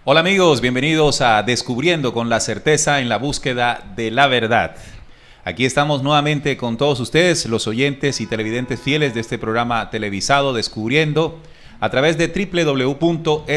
Hola amigos, bienvenidos a Descubriendo con la certeza en la búsqueda de la verdad. Aquí estamos nuevamente con todos ustedes, los oyentes y televidentes fieles de este programa televisado Descubriendo, a través de www.rcpc.co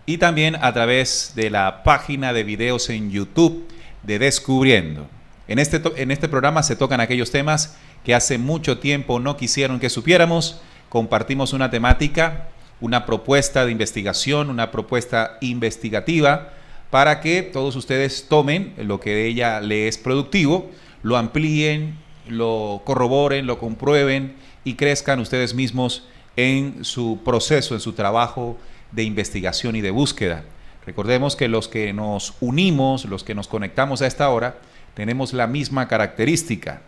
y también a través de la página de videos en YouTube de Descubriendo. En este programa se tocan aquellos temas que hace mucho tiempo no quisieron que supiéramos. Compartimos una temática, una propuesta de investigación, una propuesta investigativa para que todos ustedes tomen lo que de ella les es productivo, lo amplíen, lo corroboren, lo comprueben y crezcan ustedes mismos en su proceso, en su trabajo de investigación y de búsqueda. Recordemos que los que nos unimos, los que nos conectamos a esta hora, tenemos la misma característica.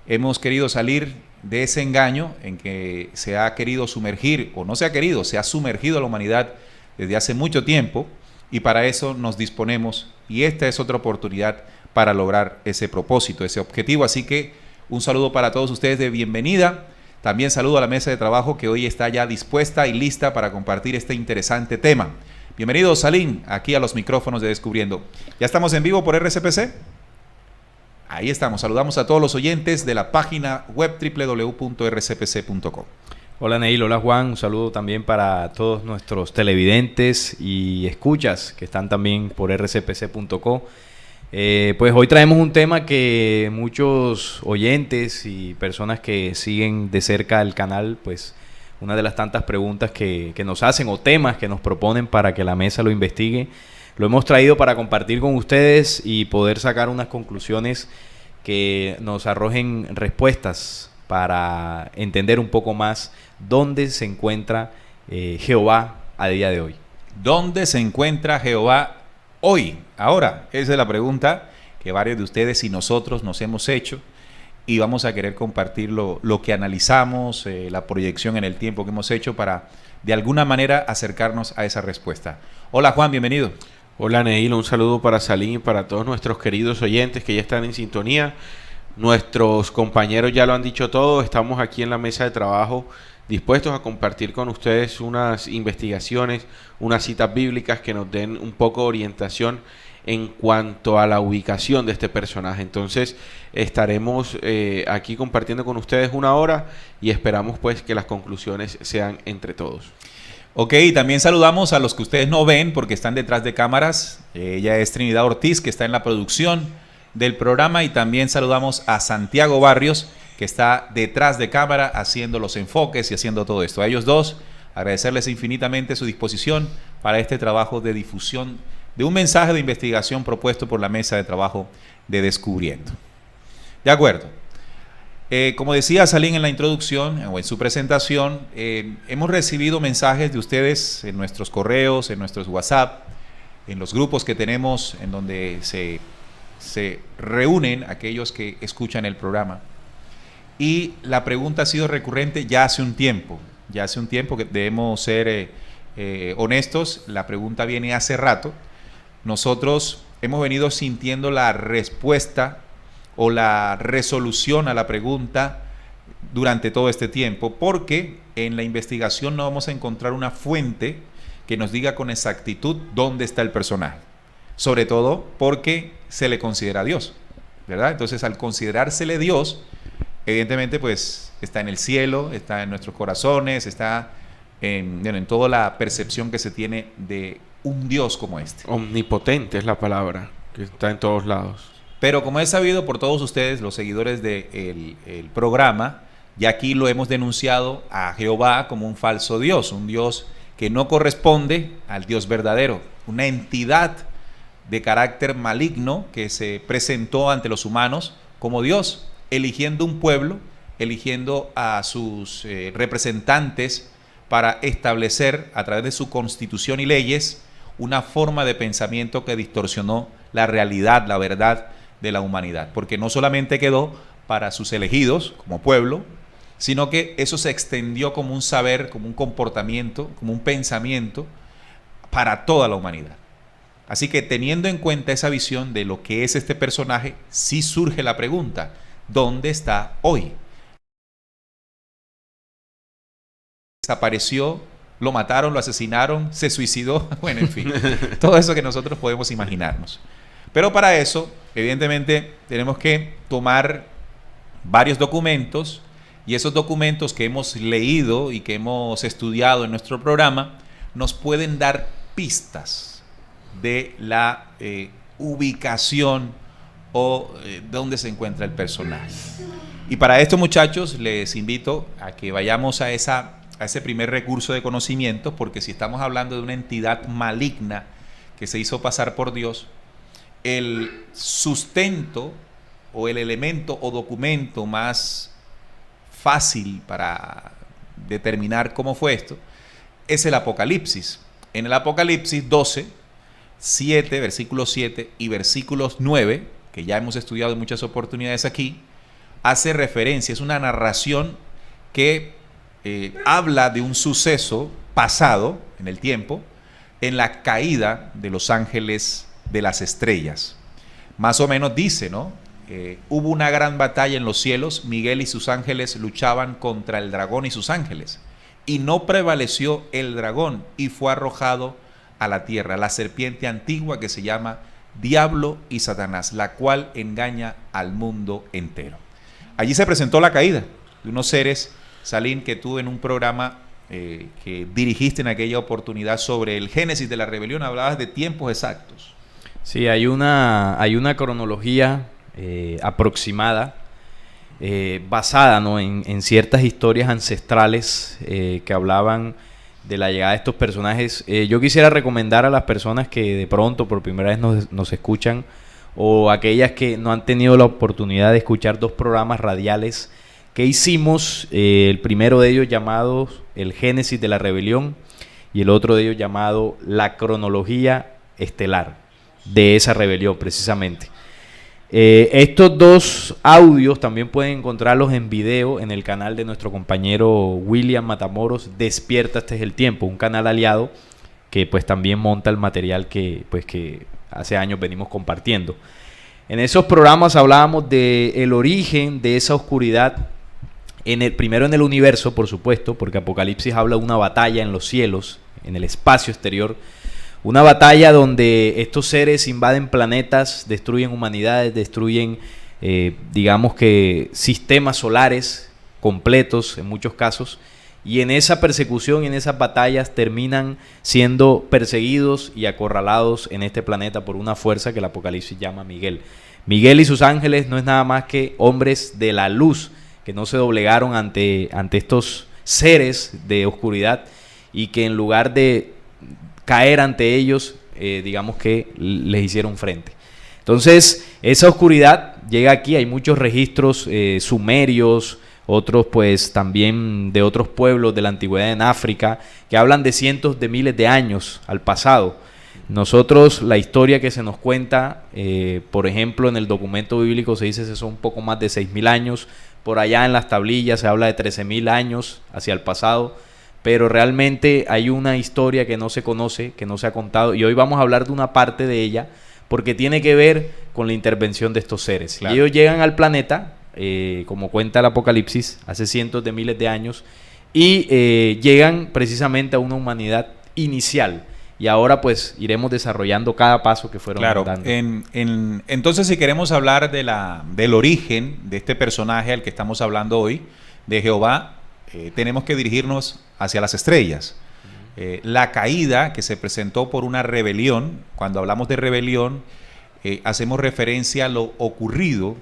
Hemos querido salir de ese engaño en que se ha querido sumergir, o no se ha querido, se ha sumergido a la humanidad desde hace mucho tiempo, y para eso nos disponemos, y esta es otra oportunidad para lograr ese propósito, ese objetivo. Así que un saludo para todos ustedes de bienvenida. También saludo a la mesa de trabajo que hoy está ya dispuesta y lista para compartir este interesante tema. Bienvenido, Salim, aquí a los micrófonos de Descubriendo. ¿Ya estamos en vivo por RCPC? Ahí estamos. Saludamos a todos los oyentes de la página web www.rcpc.com. Hola Neil, hola Juan, un saludo también para todos nuestros televidentes y escuchas que están también por rcpc.co. Pues hoy traemos un tema que muchos oyentes y personas que siguen de cerca el canal, pues una de las tantas preguntas que nos hacen o temas que nos proponen para que la mesa lo investigue, lo hemos traído para compartir con ustedes y poder sacar unas conclusiones que nos arrojen respuestas para entender un poco más dónde se encuentra Jehová a día de hoy. ¿Dónde se encuentra Jehová hoy? Ahora, esa es la pregunta que varios de ustedes y nosotros nos hemos hecho y vamos a querer compartir lo que analizamos, la proyección en el tiempo que hemos hecho para de alguna manera acercarnos a esa respuesta. Hola Juan, bienvenido. Hola Neil, un saludo para Salim y para todos nuestros queridos oyentes que ya están en sintonía. Nuestros compañeros ya lo han dicho todo, estamos aquí en la mesa de trabajo dispuestos a compartir con ustedes unas investigaciones, unas citas bíblicas que nos den un poco de orientación en cuanto a la ubicación de este personaje. Entonces estaremos aquí compartiendo con ustedes una hora y esperamos pues que las conclusiones sean entre todos. Ok, también saludamos a los que ustedes no ven porque están detrás de cámaras. Ella es Trinidad Ortiz, que está en la producción del programa, y también saludamos a Santiago Barrios, que está detrás de cámara haciendo los enfoques y haciendo todo esto. A ellos dos, agradecerles infinitamente su disposición para este trabajo de difusión de un mensaje de investigación propuesto por la mesa de trabajo de Descubriendo. De acuerdo. Como decía Salim en la introducción o en su presentación, hemos recibido mensajes de ustedes en nuestros correos, en nuestros WhatsApp, en los grupos que tenemos en donde se reúnen aquellos que escuchan el programa. Y la pregunta ha sido recurrente ya hace un tiempo que debemos ser honestos. La pregunta viene hace rato. Nosotros hemos venido sintiendo la respuesta o la resolución a la pregunta durante todo este tiempo, porque en la investigación no vamos a encontrar una fuente que nos diga con exactitud dónde está el personaje, sobre todo porque se le considera Dios, ¿verdad? Entonces, al considerársele Dios, evidentemente pues está en el cielo, está en nuestros corazones, está en toda la percepción que se tiene de un Dios como este. Omnipotente es la palabra, que está en todos lados. Pero como es sabido por todos ustedes, los seguidores del programa, ya aquí lo hemos denunciado a Jehová como un falso Dios, un Dios que no corresponde al Dios verdadero, una entidad de carácter maligno que se presentó ante los humanos como Dios, eligiendo un pueblo, eligiendo a sus representantes para establecer a través de su constitución y leyes una forma de pensamiento que distorsionó la realidad, la verdad de la humanidad, porque no solamente quedó para sus elegidos como pueblo, sino que eso se extendió como un saber, como un comportamiento, como un pensamiento para toda la humanidad. Así que teniendo en cuenta esa visión de lo que es este personaje, sí surge la pregunta, ¿dónde está hoy? Desapareció lo mataron, lo asesinaron, se suicidó, bueno, en fin, todo eso que nosotros podemos imaginarnos. Pero para eso, evidentemente, tenemos que tomar varios documentos, y esos documentos que hemos leído y que hemos estudiado en nuestro programa nos pueden dar pistas de la ubicación o dónde se encuentra el personaje. Y para esto, muchachos, les invito a que vayamos a ese primer recurso de conocimiento, porque si estamos hablando de una entidad maligna que se hizo pasar por Dios, el sustento o el elemento o documento más fácil para determinar cómo fue esto es el Apocalipsis. En el Apocalipsis 12, 7, versículo 7 y versículos 9, que ya hemos estudiado en muchas oportunidades aquí, hace referencia, es una narración que habla de un suceso pasado en el tiempo, en la caída de los ángeles de las estrellas. Más o menos dice, ¿no? Hubo una gran batalla en los cielos, Miguel y sus ángeles luchaban contra el dragón y sus ángeles, y no prevaleció el dragón y fue arrojado a la tierra, la serpiente antigua que se llama Diablo y Satanás, la cual engaña al mundo entero. Allí se presentó la caída de unos seres, Salim, que tú en un programa que dirigiste en aquella oportunidad sobre el génesis de la rebelión, hablabas de tiempos exactos. Sí, hay una cronología aproximada, basada, ¿no?, en ciertas historias ancestrales que hablaban de la llegada de estos personajes. Yo quisiera recomendar a las personas que de pronto por primera vez nos escuchan, o aquellas que no han tenido la oportunidad de escuchar 2 programas radiales que hicimos, el primero de ellos llamado El Génesis de la Rebelión y el otro de ellos llamado La Cronología Estelar de esa rebelión, precisamente. Estos 2 audios también pueden encontrarlos en video en el canal de nuestro compañero William Matamoros, Despierta, este es el tiempo, un canal aliado que pues también monta el material que hace años venimos compartiendo. En esos programas hablábamos del origen de esa oscuridad, primero en el universo, por supuesto, porque Apocalipsis habla de una batalla en los cielos, en el espacio exterior, una batalla donde estos seres invaden planetas, destruyen humanidades, destruyen, digamos que, sistemas solares completos en muchos casos, y en esa persecución y en esas batallas terminan siendo perseguidos y acorralados en este planeta por una fuerza que el Apocalipsis llama Miguel. Miguel y sus ángeles no es nada más que hombres de la luz que no se doblegaron ante estos seres de oscuridad, y que en lugar de caer ante ellos, digamos que les hicieron frente. Entonces, esa oscuridad llega aquí. Hay muchos registros sumerios, otros pues también de otros pueblos de la antigüedad en África, que hablan de cientos de miles de años al pasado. Nosotros, la historia que se nos cuenta, por ejemplo, en el documento bíblico se dice que son un poco más de 6.000 años, por allá en las tablillas se habla de 13.000 años hacia el pasado, pero realmente hay una historia que no se conoce, que no se ha contado, y hoy vamos a hablar de una parte de ella, porque tiene que ver con la intervención de estos seres. Claro. Y ellos llegan al planeta, como cuenta el Apocalipsis, hace cientos de miles de años, y llegan precisamente a una humanidad inicial. Y ahora pues iremos desarrollando cada paso que fueron dando. Entonces, si queremos hablar del origen de este personaje al que estamos hablando hoy, de Jehová, tenemos que dirigirnos hacia las estrellas. La caída que se presentó por una rebelión, cuando hablamos de rebelión, hacemos referencia a lo ocurrido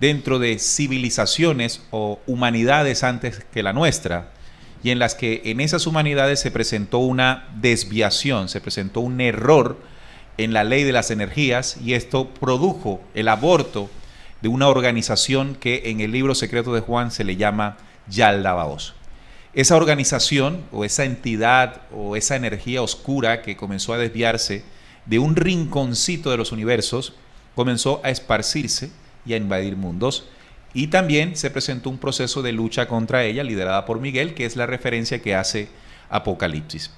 dentro de civilizaciones o humanidades antes que la nuestra, y en las que en esas humanidades se presentó una desviación, se presentó un error en la ley de las energías, y esto produjo el aborto de una organización que en el libro secreto de Juan se le llama Yaldabaoth. Esa organización o esa entidad o esa energía oscura que comenzó a desviarse de un rinconcito de los universos, comenzó a esparcirse y a invadir mundos. Y también se presentó un proceso de lucha contra ella, liderada por Miguel, que es la referencia que hace Apocalipsis.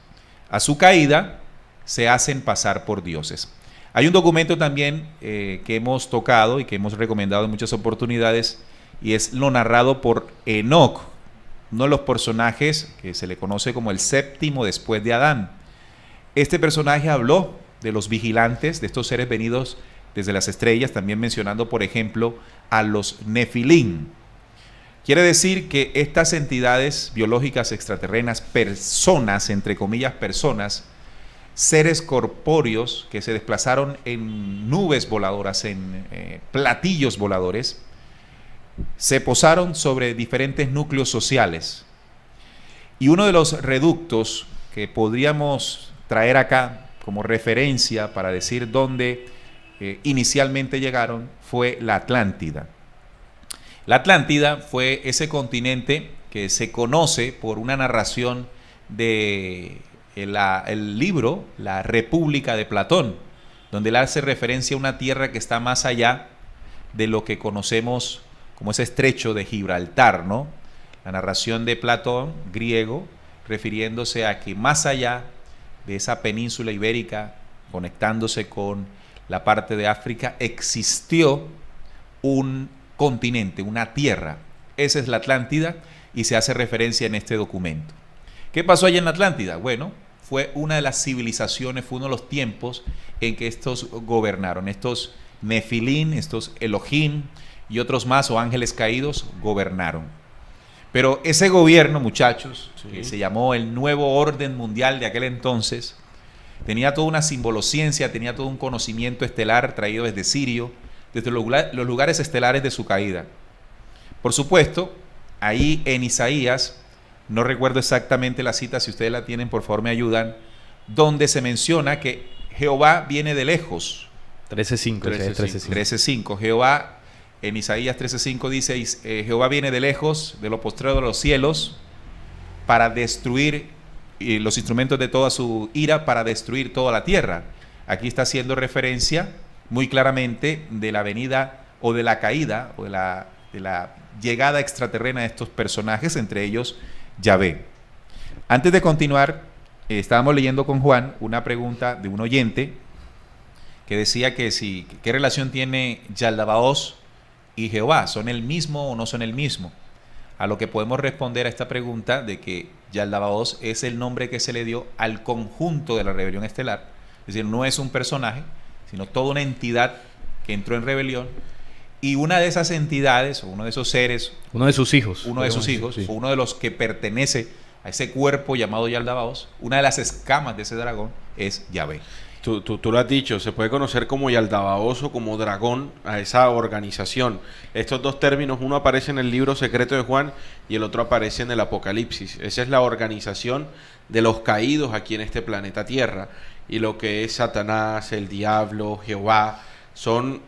A su caída se hacen pasar por dioses. Hay un documento también que hemos tocado y que hemos recomendado en muchas oportunidades, y es lo narrado por Enoc, uno de los personajes que se le conoce como el séptimo después de Adán. Este personaje habló de los vigilantes, de estos seres venidos desde las estrellas, también mencionando, por ejemplo, a los Nefilín. Quiere decir que estas entidades biológicas extraterrenas, personas, entre comillas personas, seres corpóreos que se desplazaron en nubes voladoras, en platillos voladores, se posaron sobre diferentes núcleos sociales. Y uno de los reductos que podríamos traer acá como referencia para decir dónde inicialmente llegaron fue la Atlántida. La Atlántida fue ese continente que se conoce por una narración de el libro La República de Platón, donde él hace referencia a una tierra que está más allá de lo que conocemos como ese estrecho de Gibraltar, ¿no? La narración de Platón, griego, refiriéndose a que más allá de esa península ibérica, conectándose con la parte de África, existió un continente, una tierra. Esa es la Atlántida y se hace referencia en este documento. ¿Qué pasó allá en la Atlántida? Bueno, fue una de las civilizaciones, fue uno de los tiempos en que estos gobernaron. Estos Nefilín, estos Elohim y otros más, o ángeles caídos, gobernaron. Pero ese gobierno, muchachos, que se llamó el Nuevo Orden Mundial de aquel entonces, tenía toda una simbolociencia, tenía todo un conocimiento estelar traído desde Sirio, desde los lugares estelares de su caída. Por supuesto, ahí en Isaías, no recuerdo exactamente la cita, si ustedes la tienen, por favor me ayudan, donde se menciona que Jehová viene de lejos. 13.5. Jehová, en Isaías 13.5 dice, Jehová viene de lejos, de lo postrero de los cielos, para destruir los instrumentos de toda su ira, para destruir toda la tierra. Aquí está haciendo referencia muy claramente de la venida o de la caída o de la llegada extraterrena de estos personajes, entre ellos Yahvé. Antes de continuar, estábamos leyendo con Juan una pregunta de un oyente que decía que ¿qué relación tiene Yaldabaoth y Jehová? ¿Son el mismo o no son el mismo? A lo que podemos responder a esta pregunta de que Yaldabaoth es el nombre que se le dio al conjunto de la rebelión estelar, es decir, no es un personaje, sino toda una entidad que entró en rebelión, y una de esas entidades, o uno de esos seres, uno de sus hijos, o uno de los que pertenece a ese cuerpo llamado Yaldabaoth, una de las escamas de ese dragón es Yahvé. Tú lo has dicho, se puede conocer como Yaldabaoth o como dragón a esa organización. Estos dos términos, uno aparece en el libro secreto de Juan y el otro aparece en el Apocalipsis. Esa es la organización de los caídos aquí en este planeta Tierra. Y lo que es Satanás, el diablo, Jehová, son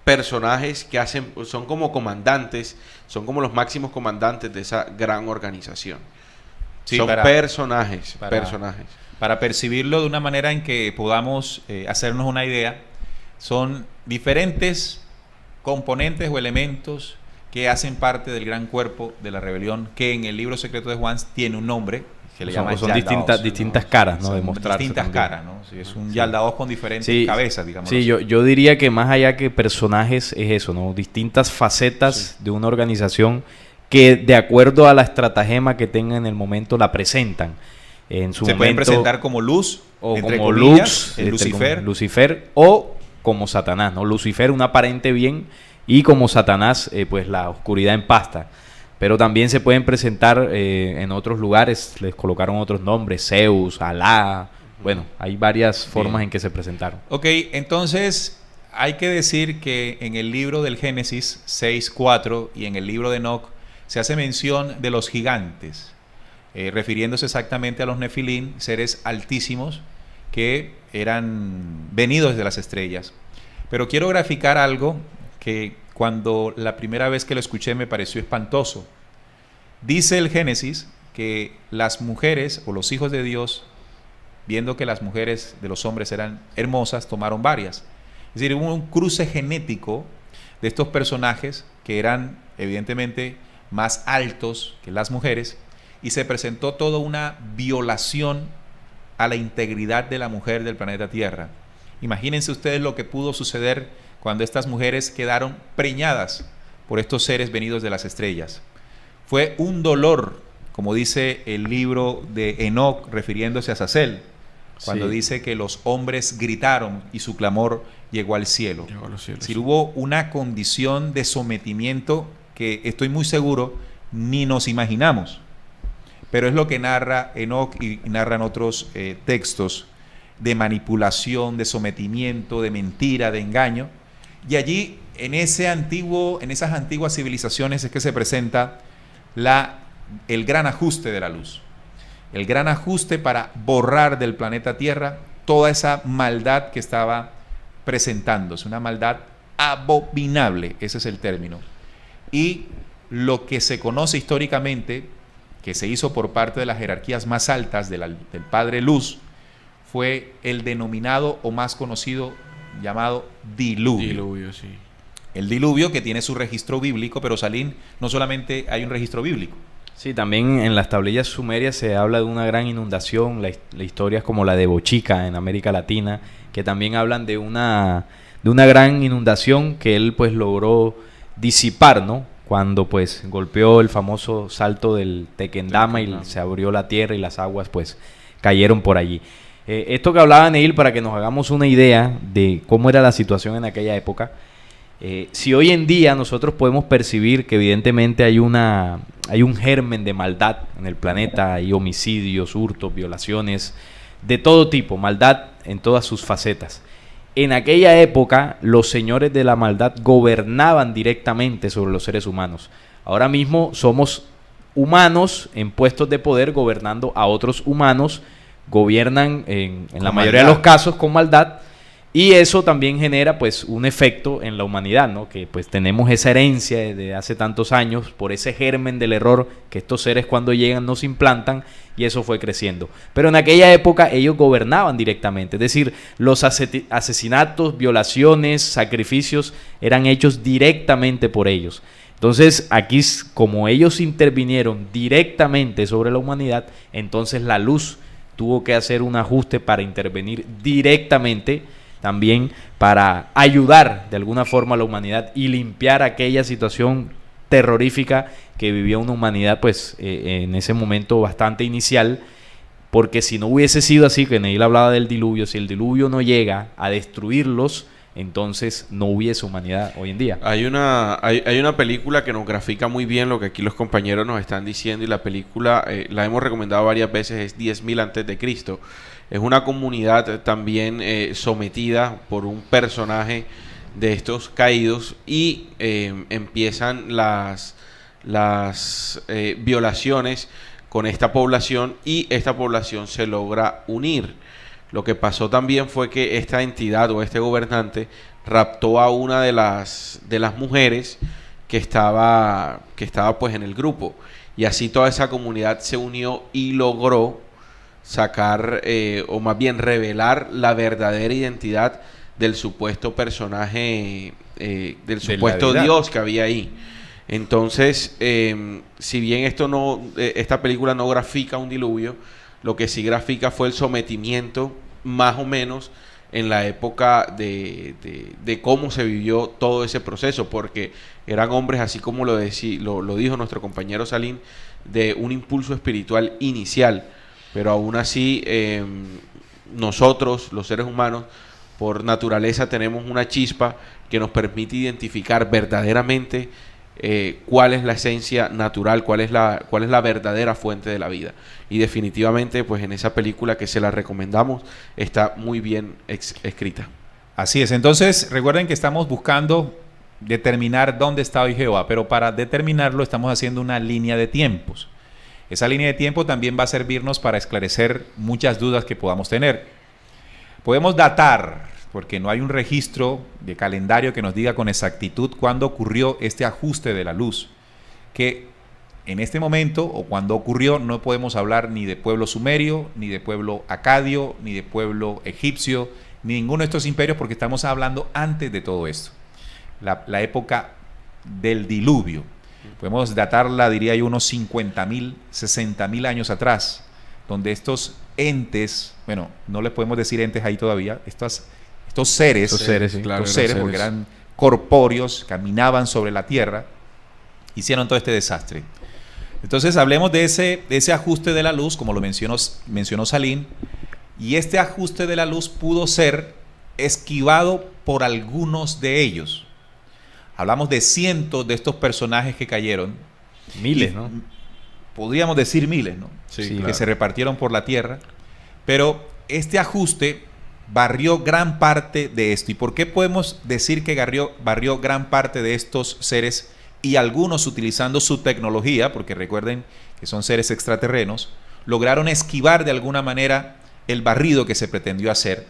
personajes que son como comandantes, son como los máximos comandantes de esa gran organización. Sí, son personajes. Para percibirlo de una manera en que podamos hacernos una idea, son diferentes componentes o elementos que hacen parte del gran cuerpo de la rebelión, que en el libro secreto de Juan tiene un nombre que le llama son distintas caras, ¿no? De mostrarse distintas también. Caras, ¿no? Sí, es un Yaldabaoth con diferentes cabezas, digamos. Sí, yo diría que más allá que personajes es eso, ¿no? Distintas facetas de una organización que de acuerdo a la estratagema que tengan en el momento la presentan. Se pueden presentar como luz, o entre como comillas, Lux, Lucifer. Lucifer, o como Satanás, ¿no? Lucifer, un aparente bien, y como Satanás, pues la oscuridad en pasta. Pero también se pueden presentar en otros lugares, les colocaron otros nombres, Zeus, Alá. Bueno, hay varias formas en que se presentaron. Ok, entonces hay que decir que en el libro del Génesis 6:4 y en el libro de Enoc se hace mención de los gigantes, refiriéndose exactamente a los Nefilín, seres altísimos que eran venidos de las estrellas. Pero quiero graficar algo que cuando la primera vez que lo escuché me pareció espantoso. Dice el Génesis que las mujeres o los hijos de Dios, viendo que las mujeres de los hombres eran hermosas, tomaron varias. Es decir, hubo un cruce genético de estos personajes que eran evidentemente más altos que las mujeres, y se presentó toda una violación a la integridad de la mujer del planeta Tierra. Imagínense ustedes lo que pudo suceder cuando estas mujeres quedaron preñadas por estos seres venidos de las estrellas. Fue un dolor como dice el libro de Enoc refiriéndose a Azazel, cuando dice que los hombres gritaron y su clamor llegó al cielo. Llegó a los cielos. Si hubo una condición de sometimiento que estoy muy seguro ni nos imaginamos, pero es lo que narra Enoc y narran otros textos de manipulación, de sometimiento, de mentira, de engaño. Y allí, en esas antiguas civilizaciones es que se presenta el gran ajuste de la luz. El gran ajuste para borrar del planeta Tierra toda esa maldad que estaba presentándose, una maldad abominable, ese es el término. Y lo que se conoce históricamente, que se hizo por parte de las jerarquías más altas del Padre Luz, fue el denominado o más conocido llamado diluvio. Diluvio, sí. El diluvio que tiene su registro bíblico, pero Salim, no solamente hay un registro bíblico. Sí, también en las tablillas sumerias se habla de una gran inundación, la historia es como la de Bochica en América Latina, que también hablan de una gran inundación que él pues logró disipar, ¿no? Cuando pues golpeó el famoso salto del Tequendama y se abrió la tierra y las aguas pues cayeron por allí. Esto que hablaba Neil, para que nos hagamos una idea de cómo era la situación en aquella época, si hoy en día nosotros podemos percibir que evidentemente hay un germen de maldad en el planeta, hay homicidios, hurtos, violaciones, de todo tipo, maldad en todas sus facetas. En aquella época los señores de la maldad gobernaban directamente sobre los seres humanos. Ahora mismo somos humanos en puestos de poder gobernando a otros humanos, gobiernan en la mayoría de los casos con maldad, y eso también genera pues un efecto en la humanidad, ¿no? Que pues tenemos esa herencia de hace tantos años por ese germen del error que estos seres cuando llegan nos implantan, y eso fue creciendo. Pero en aquella época ellos gobernaban directamente, es decir, los asesinatos, violaciones, sacrificios eran hechos directamente por ellos. Entonces aquí, como ellos intervinieron directamente sobre la humanidad, entonces la luz tuvo que hacer un ajuste para intervenir directamente también para ayudar de alguna forma a la humanidad y limpiar aquella situación terrorífica que vivía una humanidad pues en ese momento bastante inicial, porque si no hubiese sido así, que Neil hablaba del diluvio, si el diluvio no llega a destruirlos, entonces no hubiese humanidad hoy en día. Hay una película que nos grafica muy bien lo que aquí los compañeros nos están diciendo, y la película la hemos recomendado varias veces, es 10.000 antes de Cristo. Es una comunidad también sometida por un personaje de estos caídos, y empiezan las violaciones con esta población, y esta población se logra unir. Lo que pasó también fue que esta entidad o este gobernante raptó a una de las mujeres que estaba pues en el grupo, y así toda esa comunidad se unió y logró sacar o más bien revelar la verdadera identidad del supuesto personaje, del supuesto Dios que había ahí. Entonces, si bien esta película no grafica un diluvio, lo que sí grafica fue el sometimiento, más o menos, en la época de cómo se vivió todo ese proceso, porque eran hombres, así como lo dijo nuestro compañero Salim, de un impulso espiritual inicial, pero aún así nosotros, los seres humanos, por naturaleza tenemos una chispa que nos permite identificar verdaderamente cuál es la esencia natural, cuál es la verdadera fuente de la vida. Y definitivamente, pues en esa película, que se la recomendamos, está muy bien escrita. Así es. Entonces recuerden que estamos buscando determinar dónde está hoy Jehová, pero para determinarlo estamos haciendo una línea de tiempos. Esa línea de tiempo también va a servirnos para esclarecer muchas dudas que podamos tener. Podemos datar, porque no hay un registro de calendario que nos diga con exactitud cuándo ocurrió este ajuste de la luz, que en este momento, o cuando ocurrió, no podemos hablar ni de pueblo sumerio, ni de pueblo acadio, ni de pueblo egipcio, ni ninguno de estos imperios, porque estamos hablando antes de todo esto, la época del diluvio. Podemos datarla, diría yo, unos 50.000, 60.000 años atrás, donde estos entes, bueno, no les podemos decir entes ahí todavía, estos seres, sí, claro, porque eran corpóreos, caminaban sobre la tierra, hicieron todo este desastre. Entonces hablemos de ese ajuste de la luz, como lo mencionó Salim, y este ajuste de la luz pudo ser esquivado por algunos de ellos. Hablamos de cientos de estos personajes que cayeron. Miles, ¿no? Podríamos decir miles, ¿no? Sí, Que claro. se repartieron por la tierra. Pero este ajuste barrió gran parte de esto. ¿Y por qué podemos decir que barrió gran parte de estos seres y algunos utilizando su tecnología, porque recuerden que son seres extraterrenos, lograron esquivar de alguna manera el barrido que se pretendió hacer?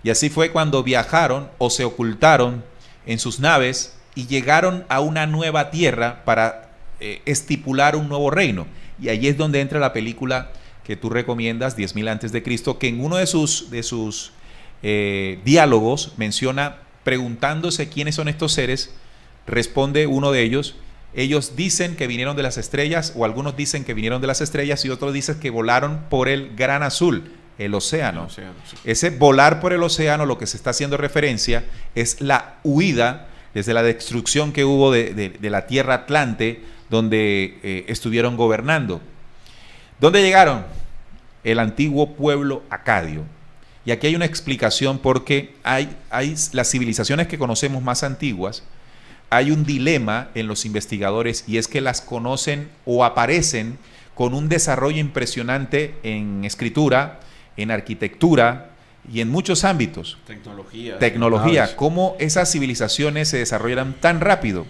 Y así fue cuando viajaron o se ocultaron en sus naves y llegaron a una nueva tierra para estipular un nuevo reino. Y allí es donde entra la película que tú recomiendas, 10.000 antes de Cristo, que en uno de sus diálogos menciona, preguntándose quiénes son estos seres, responde uno de ellos: ellos dicen que vinieron de las estrellas, o algunos dicen que vinieron de las estrellas y otros dicen que volaron por el gran azul, el océano. Sí. Ese volar por el océano, lo que se está haciendo referencia es la huida desde la destrucción que hubo de la tierra Atlante, donde estuvieron gobernando. ¿Dónde llegaron? El antiguo pueblo acadio. Y aquí hay una explicación, porque hay las civilizaciones que conocemos más antiguas, hay un dilema en los investigadores, y es que las conocen o aparecen con un desarrollo impresionante en escritura, en arquitectura y en muchos ámbitos. Tecnología. ¿Cómo esas civilizaciones se desarrollaron tan rápido?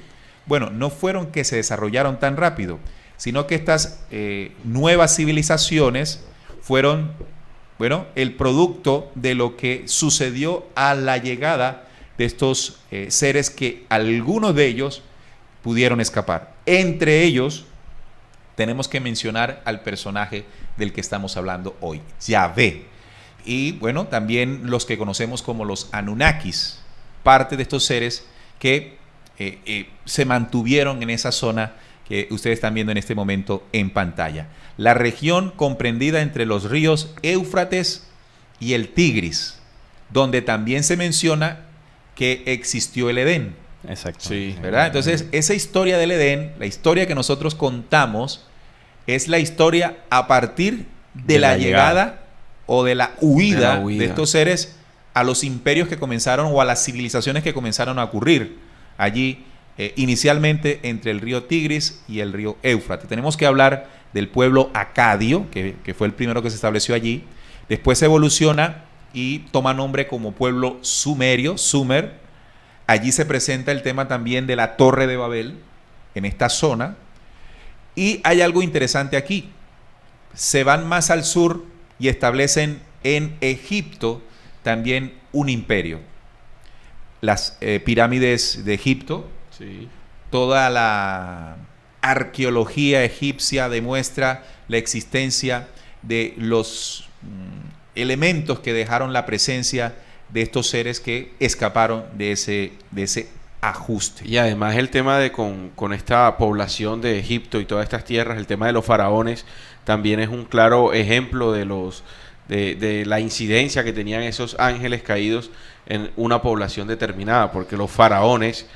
Bueno, no fueron que se desarrollaron tan rápido, sino que estas nuevas civilizaciones fueron, bueno, el producto de lo que sucedió a la llegada de estos seres, que algunos de ellos pudieron escapar. Entre ellos tenemos que mencionar al personaje del que estamos hablando hoy, Yahvé. Y bueno, también los que conocemos como los Anunnakis, parte de estos seres que se mantuvieron en esa zona que ustedes están viendo en este momento en pantalla. La región comprendida entre los ríos Éufrates y el Tigris, donde también se menciona que existió el Edén. Exacto. Sí. ¿Verdad? Entonces, esa historia del Edén, la historia que nosotros contamos, es la historia a partir de la llegada o de la huida de estos seres a los imperios que comenzaron, o a las civilizaciones que comenzaron a ocurrir allí, inicialmente entre el río Tigris y el río Éufrates. Tenemos que hablar del pueblo acadio, que fue el primero que se estableció allí. Después evoluciona y toma nombre como pueblo sumerio, Sumer. Allí se presenta el tema también de la Torre de Babel, en esta zona. Y hay algo interesante aquí. Se van más al sur y establecen en Egipto también un imperio. Las pirámides de Egipto, Sí. toda la arqueología egipcia demuestra la existencia de los elementos que dejaron la presencia de estos seres que escaparon de ese ajuste. Y además el tema de con esta población de Egipto y todas estas tierras, el tema de los faraones también es un claro ejemplo de la incidencia que tenían esos ángeles caídos en una población determinada, porque los faraones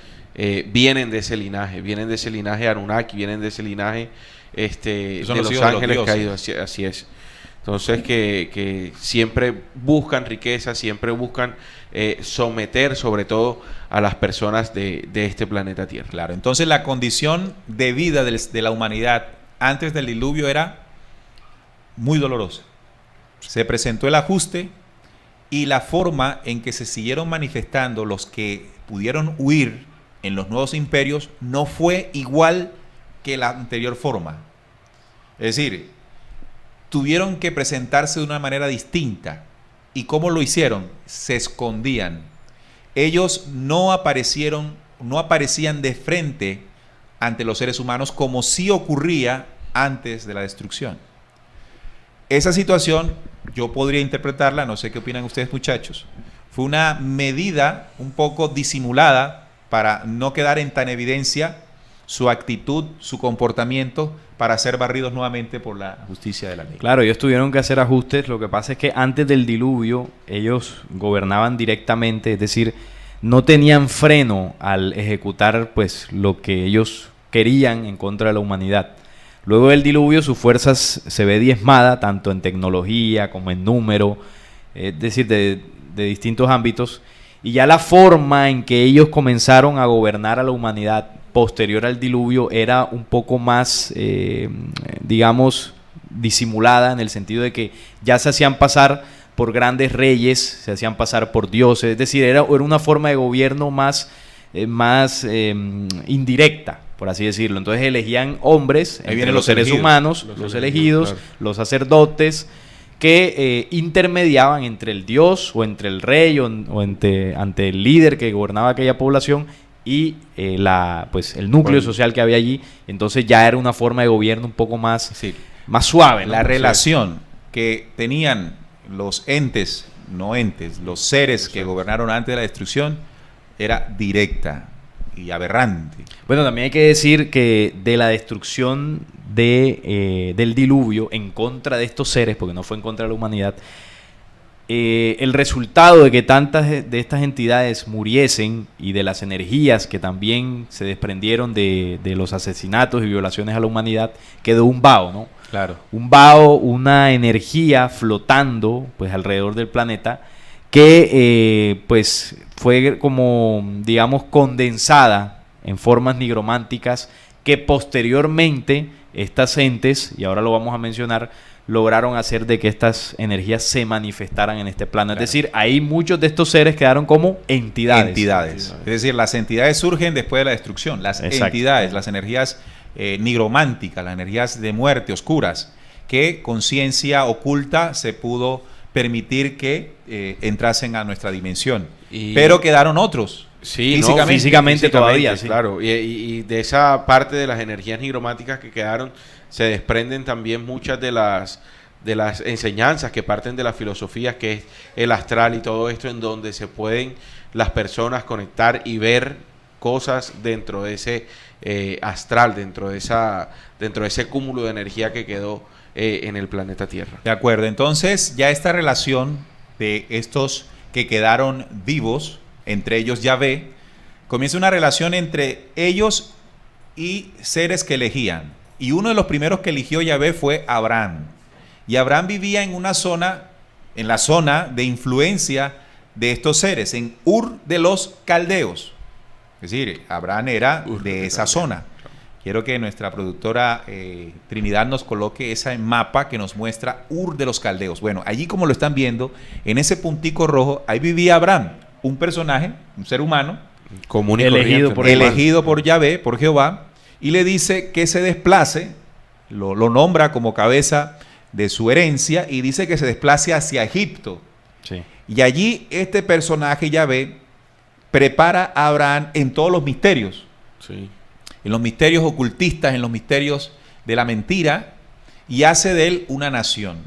vienen de ese linaje Anunnaki, vienen de ese linaje de Son los los hijos de los ángeles dioses. caídos, así es. Entonces que siempre buscan riqueza, siempre buscan someter sobre todo a las personas de este planeta Tierra. Claro, entonces la condición de vida de la humanidad antes del diluvio era muy dolorosa. Se presentó el ajuste, y la forma en que se siguieron manifestando los que pudieron huir en los nuevos imperios no fue igual que la anterior forma. Es decir, tuvieron que presentarse de una manera distinta. ¿Y cómo lo hicieron? Se escondían. Ellos no aparecían de frente ante los seres humanos, como sí ocurría antes de la destrucción. Esa situación yo podría interpretarla, no sé qué opinan ustedes, muchachos, fue una medida un poco disimulada para no quedar en tan evidencia su actitud, su comportamiento, para ser barridos nuevamente por la justicia de la ley. Claro, ellos tuvieron que hacer ajustes. Lo que pasa es que antes del diluvio ellos gobernaban directamente, es decir, no tenían freno al ejecutar pues lo que ellos querían en contra de la humanidad. Luego del diluvio su fuerza se ve diezmada, tanto en tecnología como en número, es decir, de distintos ámbitos. Y ya la forma en que ellos comenzaron a gobernar a la humanidad posterior al diluvio era un poco más, digamos, disimulada, en el sentido de que ya se hacían pasar por grandes reyes, se hacían pasar por dioses, es decir, era una forma de gobierno más indirecta, por así decirlo. Entonces elegían hombres, entre los seres humanos, los elegidos, claro, los sacerdotes, que intermediaban entre el dios o entre el rey o ante el líder que gobernaba aquella población y el núcleo social que había allí. Entonces ya era una forma de gobierno un poco más, más suave, ¿no? La relación que tenían los los seres que gobernaron antes de la destrucción era directa y aberrante. Bueno, también hay que decir que de la destrucción del diluvio en contra de estos seres, porque no fue en contra de la humanidad, el resultado de que tantas de estas entidades muriesen y de las energías que también se desprendieron de los asesinatos y violaciones a la humanidad, quedó un vaho, ¿no? Claro. Un vaho, una energía flotando pues alrededor del planeta que pues fue como, digamos, condensada en formas nigrománticas que posteriormente estas entes, y ahora lo vamos a mencionar, lograron hacer de que estas energías se manifestaran en este plano. Claro. Es decir, ahí muchos de estos seres quedaron como entidades. Es decir, las entidades surgen después de la destrucción. Las entidades, las energías nigrománticas, las energías de muerte, oscuras, que con ciencia oculta se pudo permitir que entrasen a nuestra dimensión. Pero quedaron otros. Sí, físicamente todavía. Sí. Claro, y de esa parte de las energías nigromáticas que quedaron, se desprenden también muchas de las enseñanzas que parten de las filosofías, que es el astral y todo esto, en donde se pueden las personas conectar y ver cosas dentro de ese astral, dentro de ese cúmulo de energía que quedó en el planeta Tierra. De acuerdo, entonces ya esta relación de estos que quedaron vivos, entre ellos Yahvé, comienza una relación entre ellos y seres que elegían. Y uno de los primeros que eligió Yahvé fue Abraham. Y Abraham vivía en la zona de influencia de estos seres, en Ur de los Caldeos. Es decir, Abraham era de esa zona. Quiero que nuestra productora Trinidad nos coloque ese mapa que nos muestra Ur de los Caldeos. Bueno, allí, como lo están viendo, en ese puntico rojo, ahí vivía Abraham, un personaje, un ser humano, común y elegido por Yahvé, por Jehová, y le dice que se desplace, lo nombra como cabeza de su herencia, y dice que se desplace hacia Egipto. Sí. Y allí este personaje, Yahvé, prepara a Abraham en todos los misterios. Sí. En los misterios ocultistas, en los misterios de la mentira, y hace de él una nación.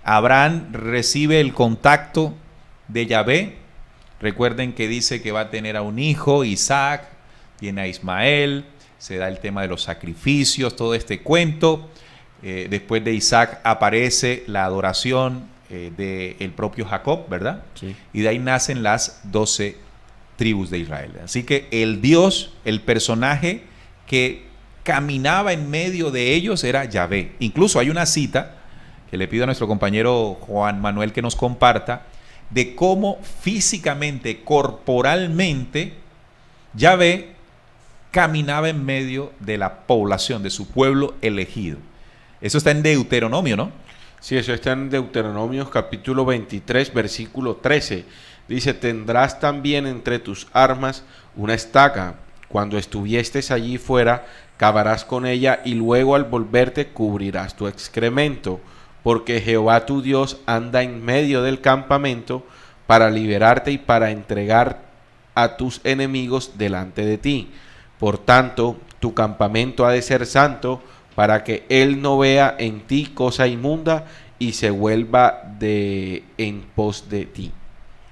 Abraham recibe el contacto de Yahvé. Recuerden que dice que va a tener a un hijo, Isaac, tiene a Ismael, se da el tema de los sacrificios, todo este cuento. Después de Isaac aparece la adoración del propio Jacob, ¿verdad? Sí. Y de ahí nacen las 12 tribus de Israel. Así que el Dios, el personaje que caminaba en medio de ellos era Yahvé. Incluso hay una cita que le pido a nuestro compañero Juan Manuel que nos comparta, de cómo físicamente, corporalmente, Yahvé caminaba en medio de la población, de su pueblo elegido. Eso está en Deuteronomio, ¿no? Sí, eso está en Deuteronomio capítulo 23, versículo 13. Dice, tendrás también entre tus armas una estaca. Cuando estuvieses allí fuera, cavarás con ella y luego al volverte cubrirás tu excremento. Porque Jehová tu Dios anda en medio del campamento para liberarte y para entregar a tus enemigos delante de ti. Por tanto, tu campamento ha de ser santo para que él no vea en ti cosa inmunda y se vuelva en pos de ti.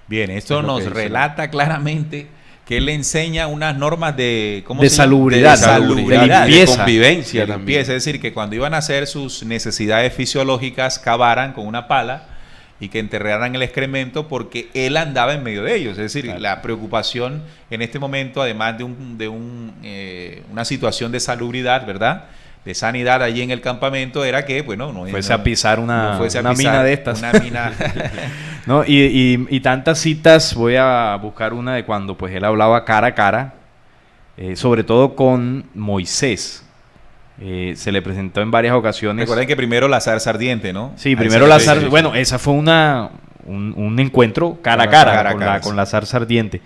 Bien, esto nos relata claramente que él le enseña unas normas de salubridad, de convivencia, de también. Es decir, que cuando iban a hacer sus necesidades fisiológicas, cavaran con una pala y que enterraran el excremento porque él andaba en medio de ellos. Es decir, claro, la preocupación en este momento, además de una situación de salubridad, ¿verdad?, de sanidad allí en el campamento era que, bueno, fuese a pisar una fuese a mina pisar de estas. Una mina. ¿No? Y tantas citas, voy a buscar una de cuando pues él hablaba cara a cara, sobre todo con Moisés. Se le presentó en varias ocasiones. Recuerden que primero la zarza ardiente, ¿no? Sí, primero la zarza. Bueno, esa fue un encuentro cara a cara con la zarza ardiente.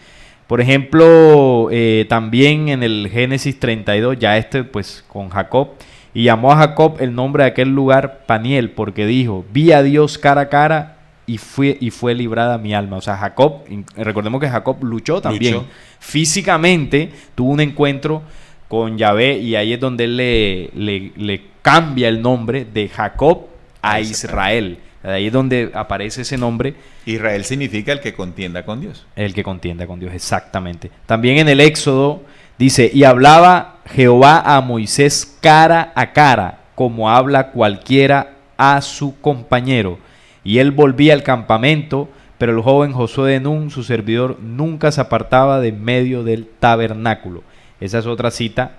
Por ejemplo, también en el Génesis 32, ya pues con Jacob, y llamó a Jacob el nombre de aquel lugar Paniel, porque dijo, vi a Dios cara a cara y fue librada mi alma. O sea, Jacob, recordemos que Jacob luchó también. Físicamente tuvo un encuentro con Yahvé y ahí es donde él le cambia el nombre de Jacob a Israel. Ahí es donde aparece ese nombre. Israel significa el que contienda con Dios. El que contienda con Dios, exactamente. También en el Éxodo dice, y hablaba Jehová a Moisés cara a cara, como habla cualquiera a su compañero. Y él volvía al campamento, pero el joven Josué de Nun, su servidor, nunca se apartaba de en medio del tabernáculo. Esa es otra cita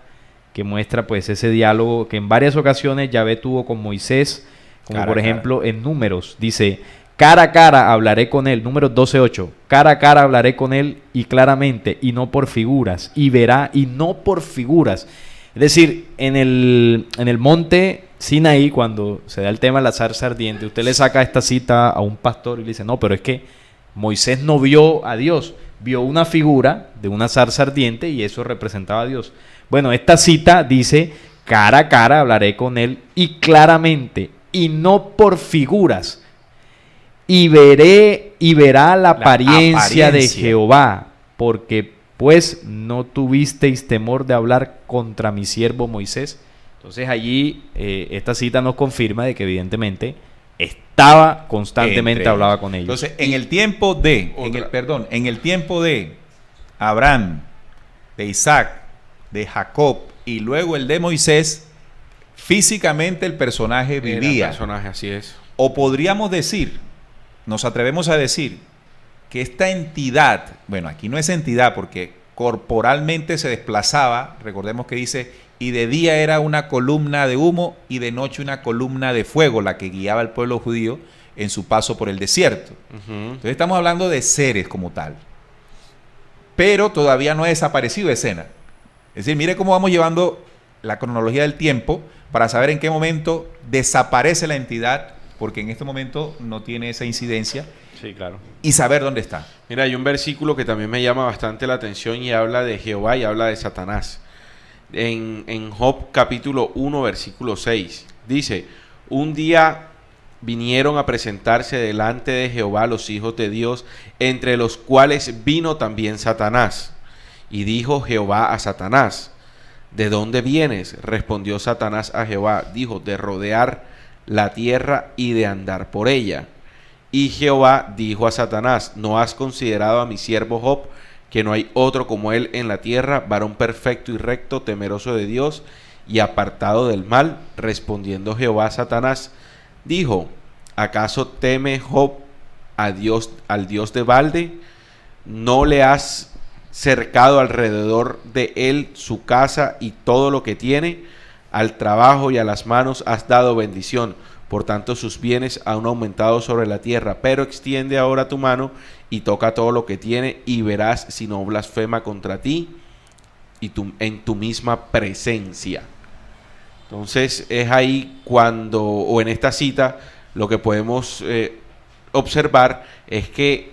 que muestra pues ese diálogo que en varias ocasiones Yahvé tuvo con Moisés, como cara por ejemplo en Números, dice, cara a cara hablaré con él, Números 12:8, cara a cara hablaré con él y claramente, y no por figuras, y verá, y no por figuras. Es decir, en el monte Sinaí, cuando se da el tema de la zarza ardiente, usted le saca esta cita a un pastor y le dice, no, pero es que Moisés no vio a Dios, vio una figura de una zarza ardiente y eso representaba a Dios. Bueno, esta cita dice, cara a cara hablaré con él y claramente, y no por figuras, y verá la apariencia de Jehová, porque pues no tuvisteis temor de hablar contra mi siervo Moisés. Entonces allí esta cita nos confirma de que evidentemente estaba constantemente, hablaba con ellos. Entonces, en el tiempo de Abraham, de Isaac, de Jacob y luego el de Moisés, físicamente el personaje vivía. El personaje, así es. O podríamos decir, nos atrevemos a decir, que esta entidad, bueno, aquí no es entidad porque corporalmente se desplazaba, recordemos que dice, y de día era una columna de humo y de noche una columna de fuego, la que guiaba al pueblo judío en su paso por el desierto. Entonces estamos hablando de seres como tal. Pero todavía no ha desaparecido escena. Es decir, mire cómo vamos llevando la cronología del tiempo para saber en qué momento desaparece la entidad, porque en este momento no tiene esa incidencia. Sí, claro. Y saber dónde está. Mira, hay un versículo que también me llama bastante la atención y habla de Jehová y habla de Satanás. En Job capítulo 1, versículo 6, dice, un día vinieron a presentarse delante de Jehová los hijos de Dios, entre los cuales vino también Satanás. Y dijo Jehová a Satanás, ¿de dónde vienes? Respondió Satanás a Jehová, dijo, de rodear la tierra y de andar por ella. Y Jehová dijo a Satanás, ¿no has considerado a mi siervo Job, que no hay otro como él en la tierra, varón perfecto y recto, temeroso de Dios y apartado del mal? Respondiendo Jehová a Satanás, dijo, ¿acaso teme Job al Dios de balde? ¿No le has cercado alrededor de él su casa y todo lo que tiene? Al trabajo y a las manos has dado bendición. Por tanto, sus bienes han aumentado sobre la tierra. Pero extiende ahora tu mano y toca todo lo que tiene y verás si no blasfema contra ti y en tu misma presencia. Entonces es ahí cuando, o en esta cita, lo que podemos observar es que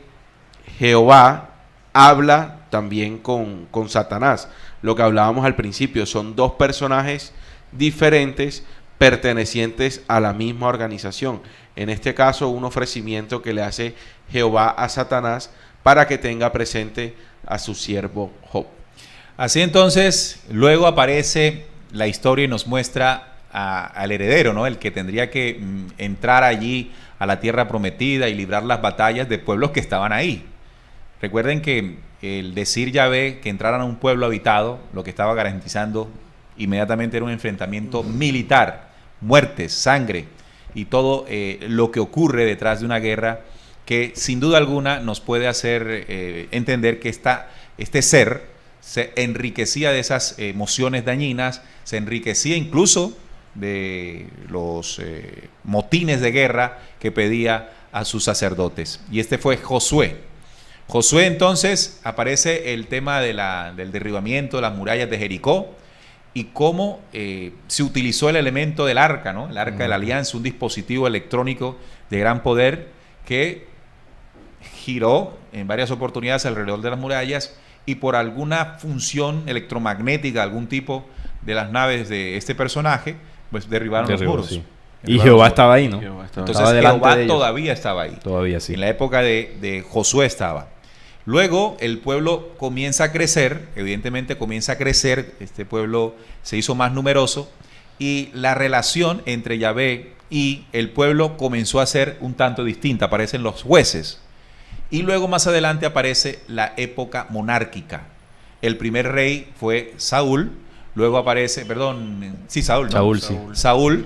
Jehová habla también con Satanás. Lo que hablábamos al principio, son dos personajes diferentes pertenecientes a la misma organización. En este caso, un ofrecimiento que le hace Jehová a Satanás para que tenga presente a su siervo Job. Así entonces, luego aparece la historia y nos muestra al heredero, ¿no? El que tendría que entrar allí a la tierra prometida y librar las batallas de pueblos que estaban ahí. Recuerden que el decir Yahvé que entraran a un pueblo habitado, lo que estaba garantizando inmediatamente era un enfrentamiento militar, muertes, sangre y todo lo que ocurre detrás de una guerra que sin duda alguna nos puede hacer entender que este ser se enriquecía de esas emociones dañinas, se enriquecía incluso de los motines de guerra que pedía a sus sacerdotes. Y este fue Josué. Josué, entonces, aparece el tema del derribamiento de las murallas de Jericó y cómo se utilizó el elemento del arca, ¿no? El arca de la alianza, un dispositivo electrónico de gran poder que giró en varias oportunidades alrededor de las murallas y por alguna función electromagnética, algún tipo de las naves de este personaje, pues derribaron los muros. Sí. Y Jehová estaba ahí, ¿no? Entonces Jehová todavía estaba ahí. Todavía sí. En la época de Josué estaba. Luego el pueblo comienza a crecer, evidentemente comienza a crecer, este pueblo se hizo más numeroso y la relación entre Yahvé y el pueblo comenzó a ser un tanto distinta, aparecen los jueces. Y luego más adelante aparece la época monárquica. El primer rey fue Saúl, luego aparece, Saúl, ¿no? Saúl, sí. Saúl,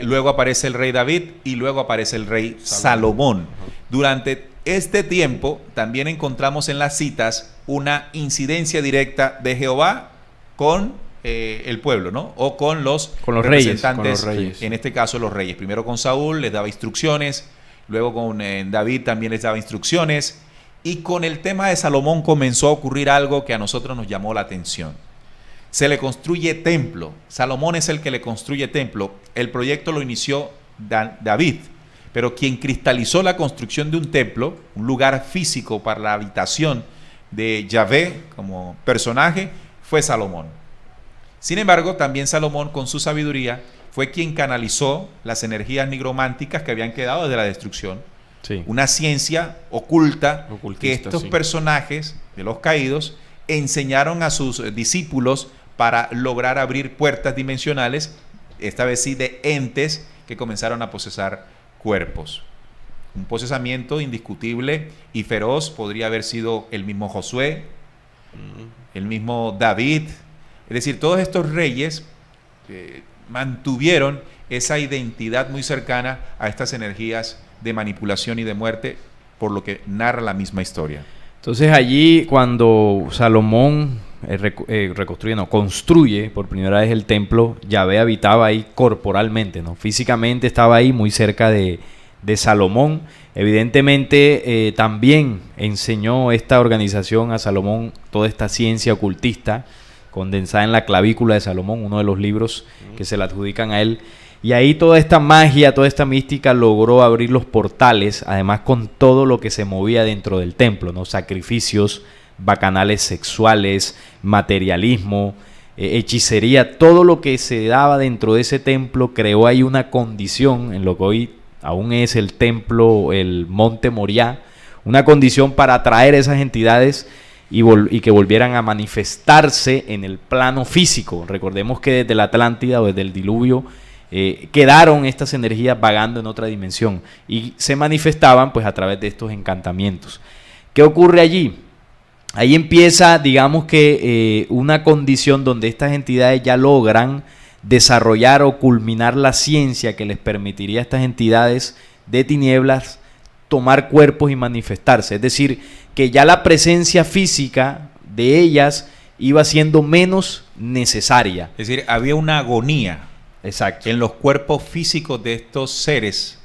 luego aparece el rey David y luego aparece el rey Salomón. Durante este tiempo también encontramos en las citas una incidencia directa de Jehová con el pueblo, ¿no? O con los representantes, reyes. En este caso los reyes. Primero con Saúl les daba instrucciones, luego con David también les daba instrucciones, y con el tema de Salomón comenzó a ocurrir algo que a nosotros nos llamó la atención. Se le construye templo. Salomón es el que le construye templo. El proyecto lo inició David, pero quien cristalizó la construcción de un templo, un lugar físico para la habitación de Yahvé como personaje, fue Salomón. Sin embargo, también Salomón con su sabiduría fue quien canalizó las energías nigrománticas que habían quedado desde la destrucción. Sí. Una ciencia ocultista que estos sí. personajes de los caídos enseñaron a sus discípulos para lograr abrir puertas dimensionales, esta vez sí de entes que comenzaron a procesar cuerpos. Un procesamiento indiscutible y feroz podría haber sido el mismo Josué, el mismo David. Es decir, todos estos reyes mantuvieron esa identidad muy cercana a estas energías de manipulación y de muerte, por lo que narra la misma historia. Entonces allí cuando Salomón construye por primera vez el templo, Yahvé habitaba ahí corporalmente, ¿no? Físicamente estaba ahí muy cerca de Salomón. Evidentemente también enseñó esta organización a Salomón toda esta ciencia ocultista condensada en la clavícula de Salomón, uno de los libros que se le adjudican a él. Y ahí toda esta magia, toda esta mística logró abrir los portales, además con todo lo que se movía dentro del templo, ¿no? Sacrificios, bacanales sexuales, materialismo, hechicería, todo lo que se daba dentro de ese templo creó ahí una condición en lo que hoy aún es el templo, el Monte Moriah, una condición para atraer esas entidades y que volvieran a manifestarse en el plano físico. Recordemos que desde la Atlántida o desde el diluvio quedaron estas energías vagando en otra dimensión y se manifestaban pues a través de estos encantamientos. ¿Qué ocurre allí? Ahí empieza, digamos que una condición donde estas entidades ya logran desarrollar o culminar la ciencia que les permitiría a estas entidades de tinieblas tomar cuerpos y manifestarse. Es decir, que ya la presencia física de ellas iba siendo menos necesaria. Es decir, había una agonía. Exacto. En los cuerpos físicos de estos seres,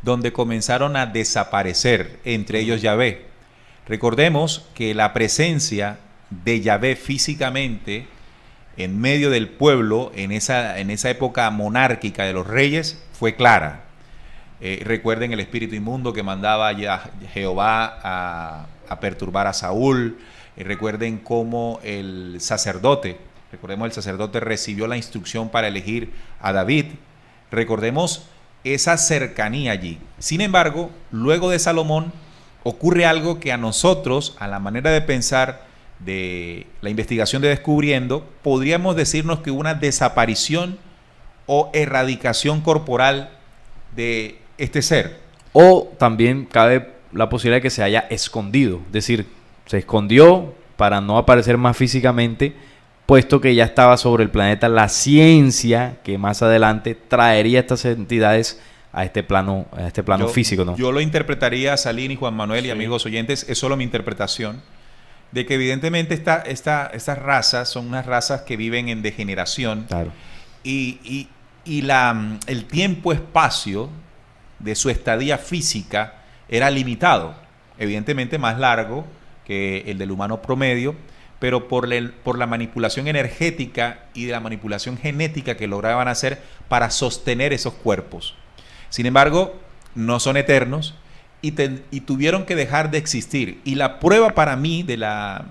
donde comenzaron a desaparecer, entre ellos Yahvé. Recordemos que la presencia de Yahvé físicamente en medio del pueblo, en esa época monárquica de los reyes, fue clara. Recuerden el espíritu inmundo que mandaba Jehová a perturbar a Saúl. Recuerden cómo el sacerdote recibió la instrucción para elegir a David. Recordemos esa cercanía allí. Sin embargo, luego de Salomón ocurre algo que a nosotros, a la manera de pensar de la investigación de Descubriendo, podríamos decirnos que hubo una desaparición o erradicación corporal de este ser. O también cabe la posibilidad de que se haya escondido, es decir, se escondió para no aparecer más físicamente, puesto que ya estaba sobre el planeta la ciencia que más adelante traería estas entidades a este plano físico, ¿no? Yo lo interpretaría, Salín y Juan Manuel y amigos oyentes, es solo mi interpretación, de que evidentemente estas razas son unas razas que viven en degeneración. Claro. Y y el tiempo-espacio de su estadía física era limitado, evidentemente más largo que el del humano promedio, pero por la manipulación energética y de la manipulación genética que lograban hacer para sostener esos cuerpos. Sin embargo, no son eternos y tuvieron que dejar de existir. Y la prueba para mí ya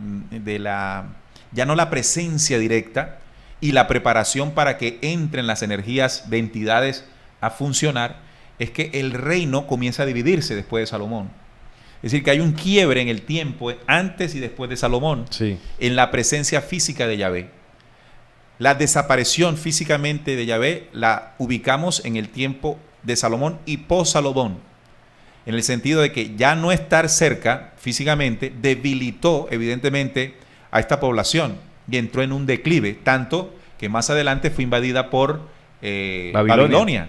no la presencia directa y la preparación para que entren las energías de entidades a funcionar, es que el reino comienza a dividirse después de Salomón. Es decir, que hay un quiebre en el tiempo antes y después de Salomón, Sí. en la presencia física de Yahvé. La desaparición físicamente de Yahvé la ubicamos en el tiempo de Salomón y post-Salomón, en el sentido de que ya no estar cerca físicamente debilitó evidentemente a esta población y entró en un declive, tanto que más adelante fue invadida por Babilonia.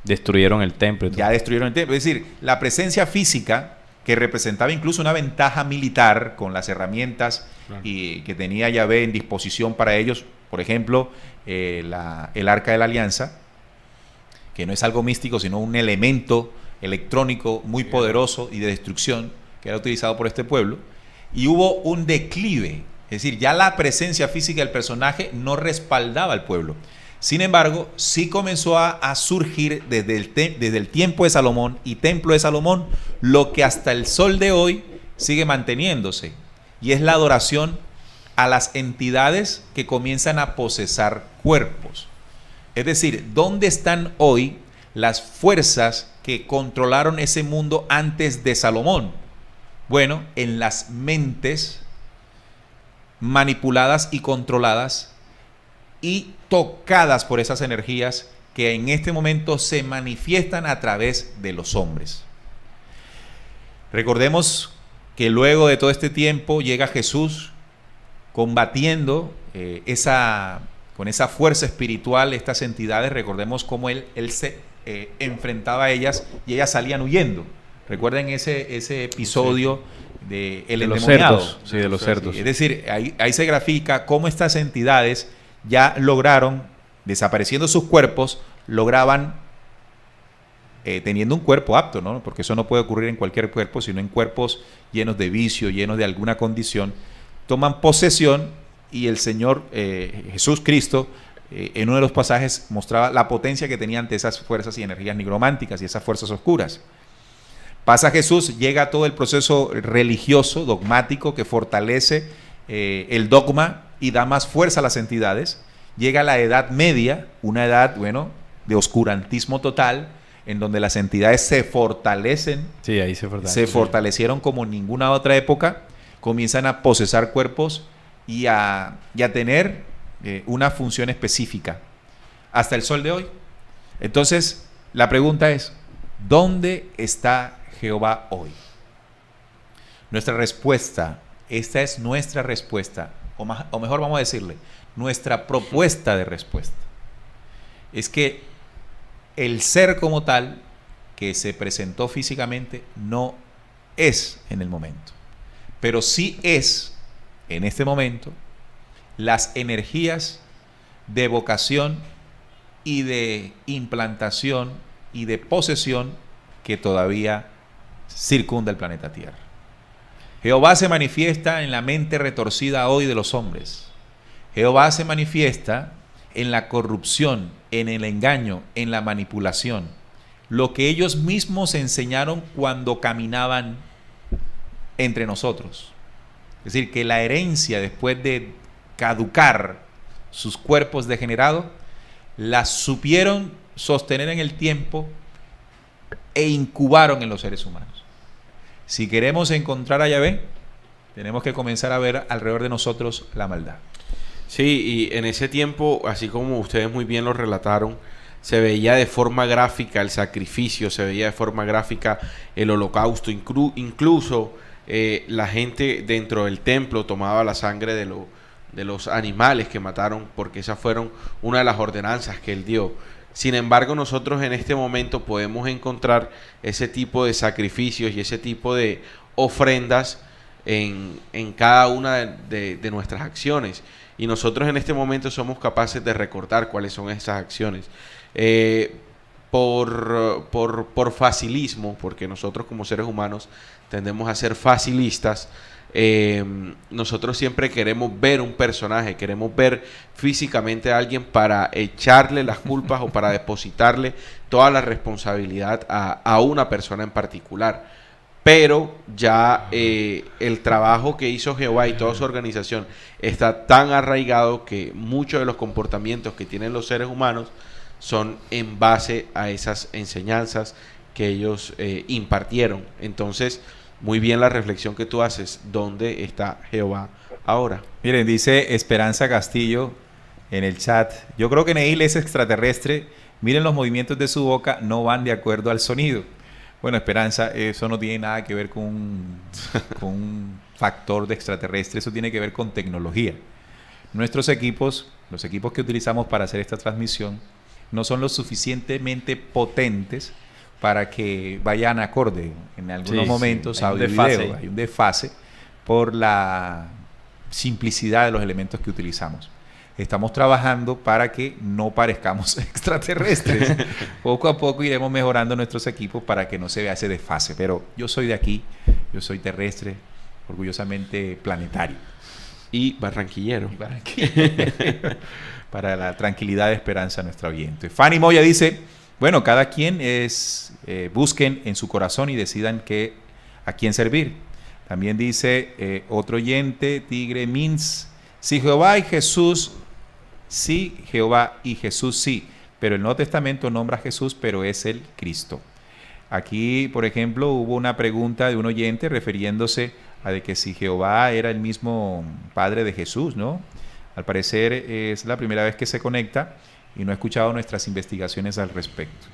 Destruyeron el templo. Y todo. Ya destruyeron el templo. Es decir, la presencia física, que representaba incluso una ventaja militar con las herramientas y que tenía Yahvé en disposición para ellos, por ejemplo, el Arca de la Alianza, que no es algo místico, sino un elemento electrónico muy poderoso y de destrucción que era utilizado por este pueblo, y hubo un declive, es decir, ya la presencia física del personaje no respaldaba al pueblo. Sin embargo, sí comenzó a surgir desde el tiempo de Salomón y templo de Salomón, lo que hasta el sol de hoy sigue manteniéndose, y es la adoración a las entidades que comienzan a posesar cuerpos. Es decir, ¿dónde están hoy las fuerzas que controlaron ese mundo antes de Salomón? Bueno, en las mentes manipuladas y controladas y tocadas por esas energías que en este momento se manifiestan a través de los hombres. Recordemos que luego de todo este tiempo llega Jesús combatiendo con esa fuerza espiritual estas entidades. Recordemos cómo él se enfrentaba a ellas y ellas salían huyendo. Recuerden ese episodio de el endemoniado. Cerdos. Sí, de los cerdos. Es decir, ahí se grafica cómo estas entidades ya lograron, desapareciendo sus cuerpos, lograban, teniendo un cuerpo apto, ¿no? Porque eso no puede ocurrir en cualquier cuerpo, sino en cuerpos llenos de vicio, llenos de alguna condición, toman posesión, y el Señor Jesús Cristo, en uno de los pasajes, mostraba la potencia que tenía ante esas fuerzas y energías nigrománticas y esas fuerzas oscuras. Pasa Jesús, llega todo el proceso religioso, dogmático, que fortalece el dogma y da más fuerza a las entidades. Llega la Edad Media, una edad, de oscurantismo total, en donde las entidades se fortalecen. Sí, ahí se fortalecen. Se fortalecieron como ninguna otra época, comienzan a posesar cuerpos y a tener una función específica hasta el sol de hoy. Entonces, la pregunta es, ¿dónde está Jehová hoy? Nuestra respuesta, esta es nuestra respuesta, o mejor vamos a decirle, nuestra propuesta de respuesta, es que el ser como tal que se presentó físicamente no es en el momento, pero sí es en este momento las energías de evocación y de implantación y de posesión que todavía circunda el planeta Tierra. Jehová se manifiesta en la mente retorcida hoy de los hombres. Jehová se manifiesta en la corrupción, en el engaño, en la manipulación. Lo que ellos mismos enseñaron cuando caminaban entre nosotros. Es decir, que la herencia, después de caducar sus cuerpos degenerados, la supieron sostener en el tiempo e incubaron en los seres humanos. Si queremos encontrar a Yahvé, tenemos que comenzar a ver alrededor de nosotros la maldad. Sí, y en ese tiempo, así como ustedes muy bien lo relataron, se veía de forma gráfica el sacrificio, se veía de forma gráfica el holocausto, incluso la gente dentro del templo tomaba la sangre de los animales que mataron, porque esas fueron una de las ordenanzas que él dio. Sin embargo, nosotros en este momento podemos encontrar ese tipo de sacrificios y ese tipo de ofrendas en cada una de nuestras acciones. Y nosotros en este momento somos capaces de recordar cuáles son esas acciones. Por facilismo, porque nosotros como seres humanos tendemos a ser facilistas, nosotros siempre queremos ver un personaje, queremos ver físicamente a alguien para echarle las culpas o para depositarle toda la responsabilidad a una persona en particular. Pero ya el trabajo que hizo Jehová y toda su organización está tan arraigado que muchos de los comportamientos que tienen los seres humanos son en base a esas enseñanzas que ellos impartieron. Entonces, muy bien la reflexión que tú haces. ¿Dónde está Jehová ahora? Miren, dice Esperanza Castillo en el chat: yo creo que Neil es extraterrestre. Miren, los movimientos de su boca no van de acuerdo al sonido. Bueno, Esperanza, eso no tiene nada que ver con un factor de extraterrestre. Eso tiene que ver con tecnología. Nuestros equipos, los equipos que utilizamos para hacer esta transmisión, no son lo suficientemente potentes para que vayan acorde. En algunos momentos audio y video hay un desfase por la simplicidad de los elementos que utilizamos. Estamos trabajando para que no parezcamos extraterrestres. Poco a poco iremos mejorando nuestros equipos para que no se vea ese desfase. Pero yo soy de aquí, yo soy terrestre, orgullosamente planetario. Y barranquillero. Para la tranquilidad y esperanza de nuestro oyente. Fanny Moya dice: bueno, cada quien busquen en su corazón y decidan a quién servir. También dice otro oyente, Tigre Mins: si Jehová y Jesús, sí, Jehová y Jesús sí, pero el Nuevo Testamento nombra a Jesús, pero es el Cristo. Aquí, por ejemplo, hubo una pregunta de un oyente refiriéndose a de que si Jehová era el mismo Padre de Jesús, ¿no? Al parecer es la primera vez que se conecta y no ha escuchado nuestras investigaciones al respecto.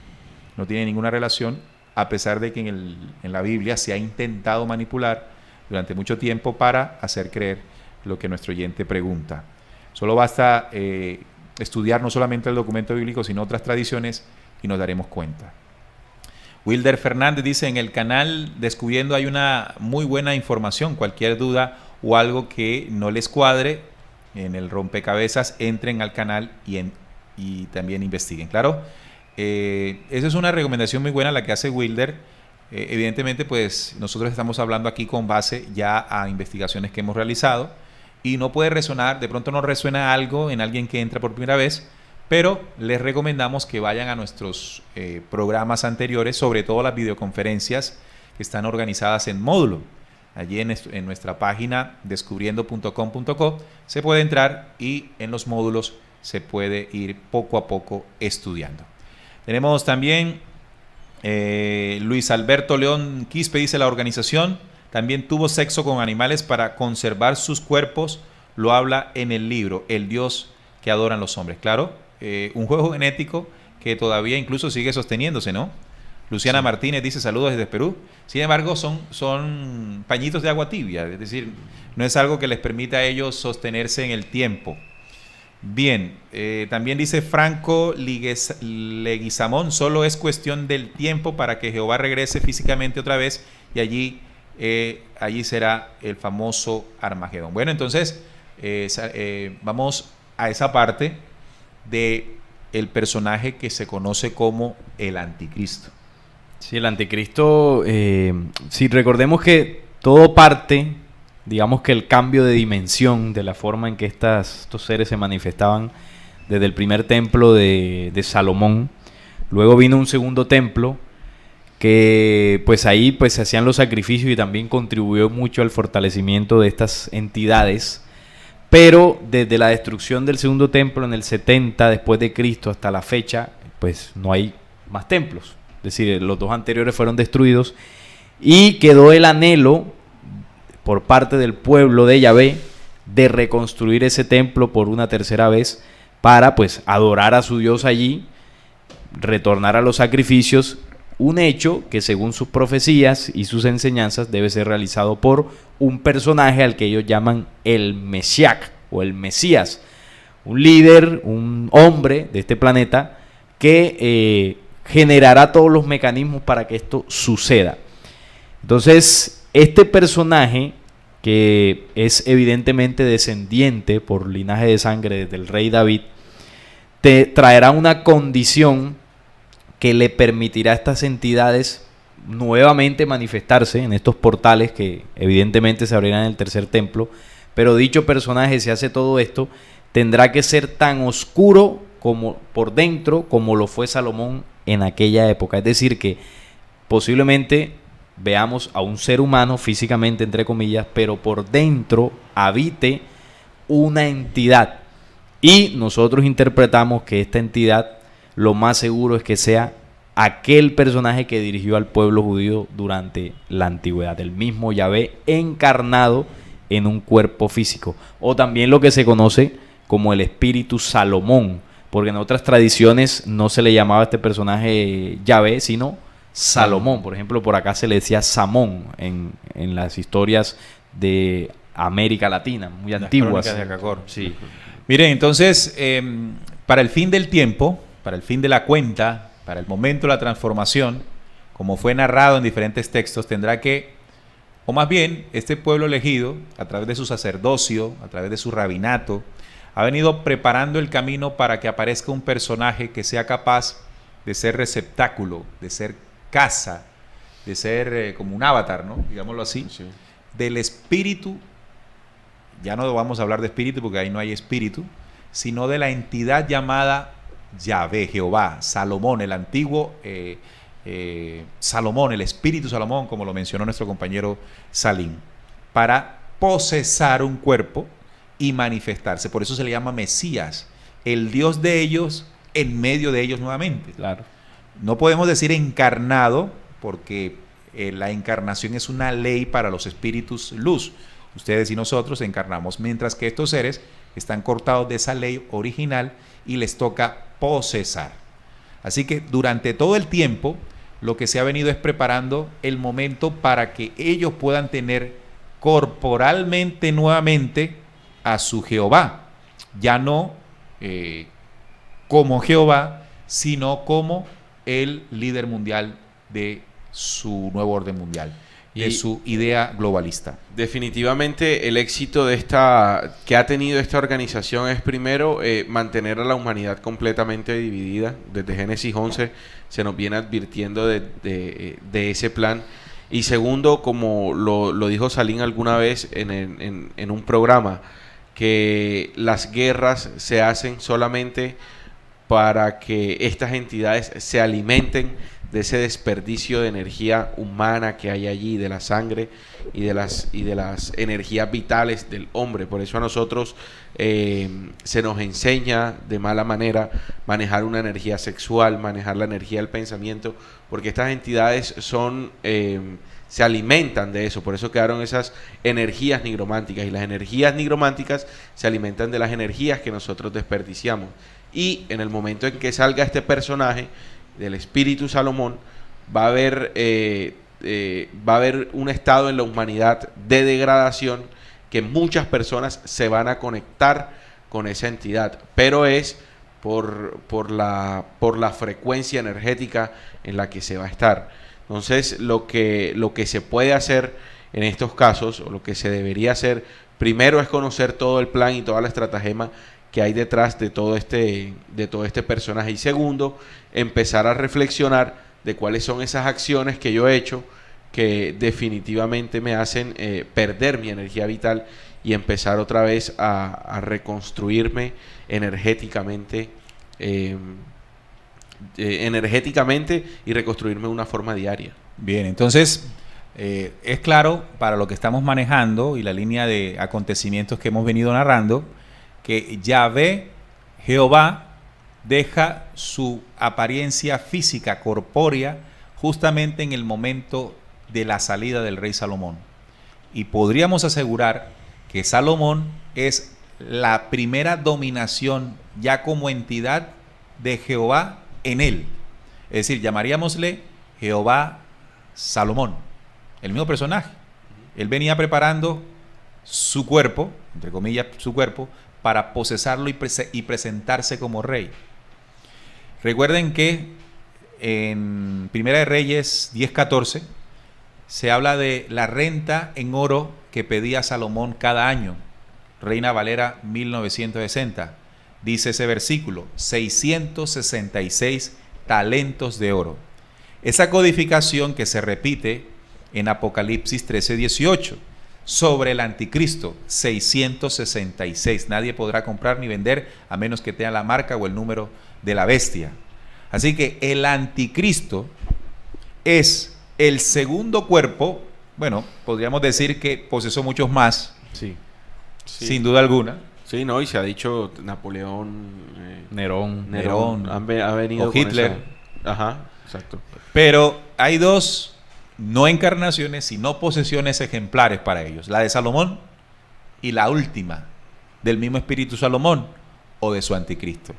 No tiene ninguna relación, a pesar de que en la Biblia se ha intentado manipular durante mucho tiempo para hacer creer lo que nuestro oyente pregunta. Solo basta estudiar no solamente el documento bíblico, sino otras tradiciones y nos daremos cuenta. Wilder Fernández dice: en el canal Descubriendo hay una muy buena información. Cualquier duda o algo que no les cuadre en el rompecabezas, entren al canal y también investiguen. Claro, esa es una recomendación muy buena la que hace Wilder. Evidentemente, pues nosotros estamos hablando aquí con base ya a investigaciones que hemos realizado y no puede resonar, de pronto no resuena algo en alguien que entra por primera vez, pero les recomendamos que vayan a nuestros programas anteriores, sobre todo las videoconferencias que están organizadas en módulo. Allí en nuestra página descubriendo.com.co se puede entrar y en los módulos se puede ir poco a poco estudiando. Tenemos también Luis Alberto León Quispe, dice: la organización también tuvo sexo con animales para conservar sus cuerpos, lo habla en el libro El Dios que adoran los hombres. Claro, un juego genético que todavía incluso sigue sosteniéndose, ¿no? Luciana Martínez dice: saludos desde Perú. Sin embargo, son pañitos de agua tibia, es decir, no es algo que les permita a ellos sostenerse en el tiempo. Bien, también dice Franco Leguizamón: solo es cuestión del tiempo para que Jehová regrese físicamente otra vez y allí será el famoso Armagedón. Bueno, entonces vamos a esa parte de el personaje que se conoce como el Anticristo. Sí, el Anticristo, si recordemos que todo parte, digamos que el cambio de dimensión de la forma en que estos seres se manifestaban desde el primer templo de Salomón. Luego vino un segundo templo que pues ahí pues se hacían los sacrificios y también contribuyó mucho al fortalecimiento de estas entidades. Pero desde la destrucción del segundo templo en el 70 después de Cristo hasta la fecha, pues no hay más templos. Es decir, los dos anteriores fueron destruidos y quedó el anhelo por parte del pueblo de Yahvé de reconstruir ese templo por una tercera vez para pues adorar a su Dios allí, retornar a los sacrificios, un hecho que según sus profecías y sus enseñanzas debe ser realizado por un personaje al que ellos llaman el Mesías o el Mesías, un líder, un hombre de este planeta que generará todos los mecanismos para que esto suceda. Entonces, este personaje que es evidentemente descendiente por linaje de sangre del rey David, te traerá una condición que le permitirá a estas entidades nuevamente manifestarse en estos portales que evidentemente se abrirán en el tercer templo, pero dicho personaje, si hace todo esto, tendrá que ser tan oscuro como por dentro como lo fue Salomón en aquella época. Es decir, que posiblemente veamos a un ser humano físicamente, entre comillas, pero por dentro habite una entidad. Y nosotros interpretamos que esta entidad, lo más seguro es que sea aquel personaje que dirigió al pueblo judío durante la antigüedad, el mismo Yahvé encarnado en un cuerpo físico, o también lo que se conoce como el espíritu Salomón, porque en otras tradiciones no se le llamaba a este personaje Yahvé, sino Salomón. Por ejemplo, por acá se le decía Samón en las historias de América Latina, muy antiguas. Las crónicas de Acacor. Sí. Miren, entonces, para el fin del tiempo, para el fin de la cuenta, para el momento de la transformación, como fue narrado en diferentes textos, tendrá que, o más bien, este pueblo elegido, a través de su sacerdocio, a través de su rabinato, ha venido preparando el camino para que aparezca un personaje que sea capaz de ser receptáculo, de ser casa, de ser como un avatar, ¿no? Digámoslo así, Sí. del espíritu. Ya no vamos a hablar de espíritu porque ahí no hay espíritu, sino de la entidad llamada Yahvé, Jehová, Salomón, el antiguo Salomón, el espíritu Salomón, como lo mencionó nuestro compañero Salim, para posesar un cuerpo y manifestarse. Por eso se le llama Mesías, el Dios de ellos en medio de ellos nuevamente. Claro. No podemos decir encarnado porque la encarnación es una ley para los espíritus luz. Ustedes y nosotros encarnamos, mientras que estos seres están cortados de esa ley original y les toca posesar. Así que durante todo el tiempo lo que se ha venido es preparando el momento para que ellos puedan tener corporalmente nuevamente a su Jehová, ya no como Jehová, sino como el líder mundial de su nuevo orden mundial, de su idea globalista. Definitivamente el éxito de que ha tenido esta organización es primero mantener a la humanidad completamente dividida. Desde Génesis 11 se nos viene advirtiendo de ese plan. Y segundo, como lo dijo Salim alguna vez en un programa, que las guerras se hacen solamente para que estas entidades se alimenten de ese desperdicio de energía humana que hay allí, de la sangre y de las energías vitales del hombre. Por eso a nosotros se nos enseña de mala manera manejar una energía sexual, manejar la energía del pensamiento, porque estas entidades se alimentan de eso. Por eso quedaron esas energías nigrománticas, y las energías nigrománticas se alimentan de las energías que nosotros desperdiciamos. Y en el momento en que salga este personaje del espíritu Salomón, va a haber un estado en la humanidad de degradación que muchas personas se van a conectar con esa entidad, pero es por la frecuencia energética en la que se va a estar. Entonces lo que se puede hacer en estos casos, o lo que se debería hacer, primero es conocer todo el plan y toda la estratagema que hay detrás de todo este personaje, y segundo, empezar a reflexionar de cuáles son esas acciones que yo he hecho que definitivamente me hacen perder mi energía vital y empezar otra vez a reconstruirme energéticamente y reconstruirme de una forma diaria. Bien, entonces es claro para lo que estamos manejando y la línea de acontecimientos que hemos venido narrando, que Yahvé, Jehová, deja su apariencia física, corpórea, justamente en el momento de la salida del rey Salomón. Y podríamos asegurar que Salomón es la primera dominación ya como entidad de Jehová en él. Es decir, llamaríamosle Jehová Salomón, el mismo personaje. Él venía preparando su cuerpo, entre comillas su cuerpo, para posesarlo y presentarse como rey. Recuerden que en Primera de Reyes 10:14 se habla de la renta en oro que pedía Salomón cada año. Reina Valera 1960. Dice ese versículo, 666 talentos de oro. Esa codificación que se repite en Apocalipsis 13:18 sobre el anticristo, 666. Nadie podrá comprar ni vender a menos que tenga la marca o el número de la bestia. Así que el anticristo es el segundo cuerpo, bueno, podríamos decir que posesó muchos más, Sí. sin duda alguna. Sí, no, y se ha dicho Napoleón, Nerón. ha venido o con Hitler. Ajá, exacto. Pero hay dos, no encarnaciones, sino posesiones ejemplares para ellos. La de Salomón y la última, del mismo espíritu Salomón o de su anticristo.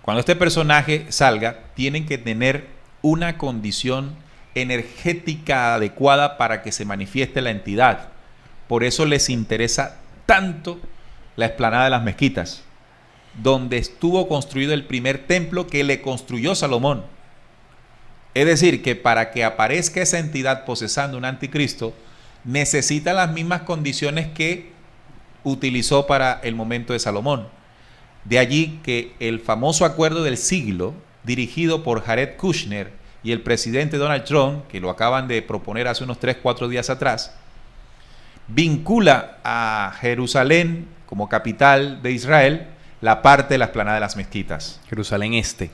Cuando este personaje salga, tienen que tener una condición energética adecuada para que se manifieste la entidad. Por eso les interesa tanto la explanada de las mezquitas, donde estuvo construido el primer templo que le construyó Salomón. Es decir, que para que aparezca esa entidad posesando un anticristo, necesita las mismas condiciones que utilizó para el momento de Salomón. De allí que el famoso acuerdo del siglo, dirigido por Jared Kushner y el presidente Donald Trump, que lo acaban de proponer hace unos 3-4 días atrás, vincula a Jerusalén como capital de Israel la parte de la explanada de las mezquitas. Jerusalén Este.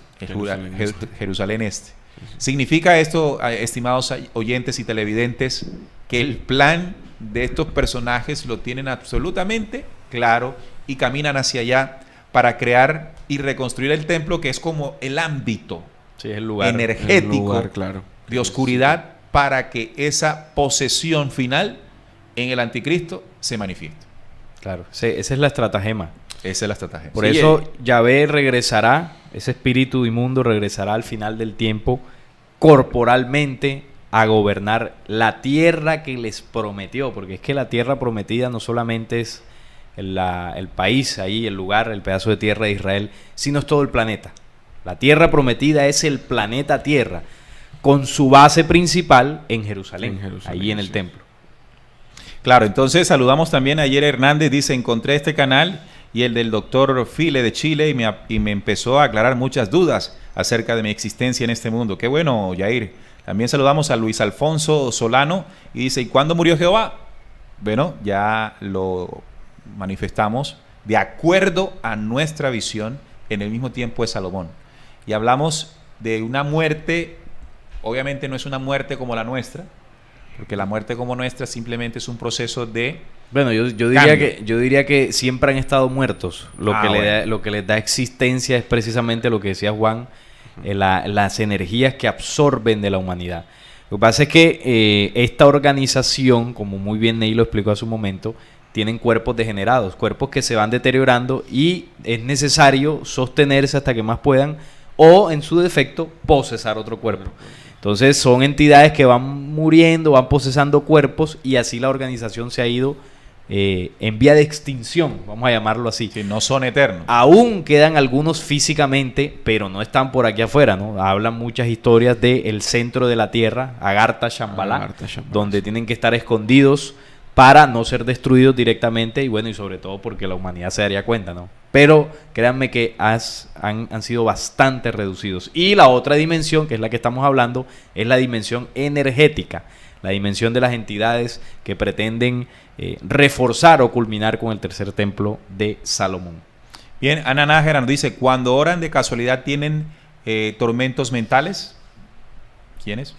Jerusalén Este. ¿Significa esto, estimados oyentes y televidentes, que el plan de estos personajes lo tienen absolutamente claro y caminan hacia allá para crear y reconstruir el templo, que es como el ámbito Sí, es el lugar. energético El lugar, claro. de oscuridad para que esa posesión final en el anticristo se manifieste? Claro, esa es la estratagema. Esa es la estrategia. Por eso Yahvé regresará, ese espíritu inmundo regresará al final del tiempo corporalmente a gobernar la tierra que les prometió, porque es que la tierra prometida no solamente es el país, ahí el lugar, el pedazo de tierra de Israel, sino es todo el planeta. La tierra prometida es el planeta Tierra, con su base principal en Jerusalén, ahí en el templo. Claro, entonces saludamos también a Ayer Hernández, dice, encontré este canal y el del doctor File de Chile y me empezó a aclarar muchas dudas acerca de mi existencia en este mundo. Qué bueno, Yair. También saludamos a Luis Alfonso Solano y dice, ¿y cuándo murió Jehová? Bueno, ya lo manifestamos de acuerdo a nuestra visión en el mismo tiempo de Salomón. Y hablamos de una muerte, obviamente no es una muerte como la nuestra, porque la muerte como nuestra simplemente es un proceso de... Bueno, yo diría que siempre han estado muertos. Lo que les da existencia es precisamente lo que decía Juan, las energías que absorben de la humanidad. Lo que pasa es que esta organización, como muy bien Ney lo explicó hace un momento, tienen cuerpos degenerados, cuerpos que se van deteriorando y es necesario sostenerse hasta que más puedan o, en su defecto, posesar otro cuerpo. Entonces son entidades que van muriendo, van posesando cuerpos y así la organización se ha ido en vía de extinción, vamos a llamarlo así. Sí, no son eternos. Aún quedan algunos físicamente, pero no están por aquí afuera, ¿no? Hablan muchas historias del centro de la tierra, Agartha Shambhala, donde tienen que estar escondidos para no ser destruidos directamente y bueno, y sobre todo porque la humanidad se daría cuenta, ¿no? Pero créanme que han sido bastante reducidos. Y la otra dimensión, que es la que estamos hablando, es la dimensión energética, la dimensión de las entidades que pretenden reforzar o culminar con el tercer templo de Salomón. Bien, Ana Nájera nos dice, cuando oran de casualidad tienen tormentos mentales. ¿Quiénes?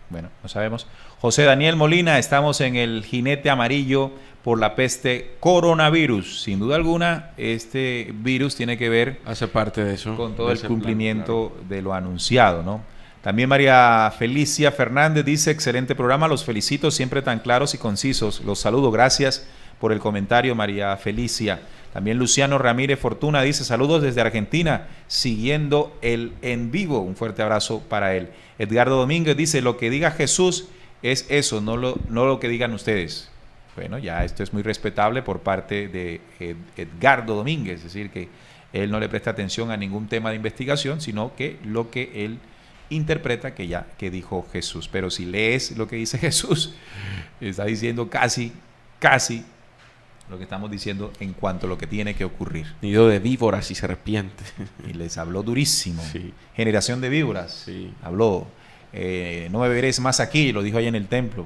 Bueno, no sabemos. José Daniel Molina, estamos en el jinete amarillo por la peste coronavirus. Sin duda alguna, este virus tiene que ver hace parte de eso, con todo el cumplimiento plan, claro, de lo anunciado, ¿no? También María Felicia Fernández dice, excelente programa, los felicito, siempre tan claros y concisos. Los saludo, gracias por el comentario, María Felicia. También Luciano Ramírez Fortuna dice, saludos desde Argentina, siguiendo el en vivo. Un fuerte abrazo para él. Edgardo Domínguez dice, lo que diga Jesús es eso, no lo que digan ustedes. Bueno, ya esto es muy respetable por parte de Edgardo Domínguez, es decir, que él no le presta atención a ningún tema de investigación, sino que lo que él interpreta que dijo Jesús. Pero si lees lo que dice Jesús, está diciendo casi lo que estamos diciendo en cuanto a lo que tiene que ocurrir. Nido de víboras y serpientes. Y les habló durísimo. Sí. Generación de víboras. Sí. Habló. No beberéis más aquí, lo dijo ahí en el templo.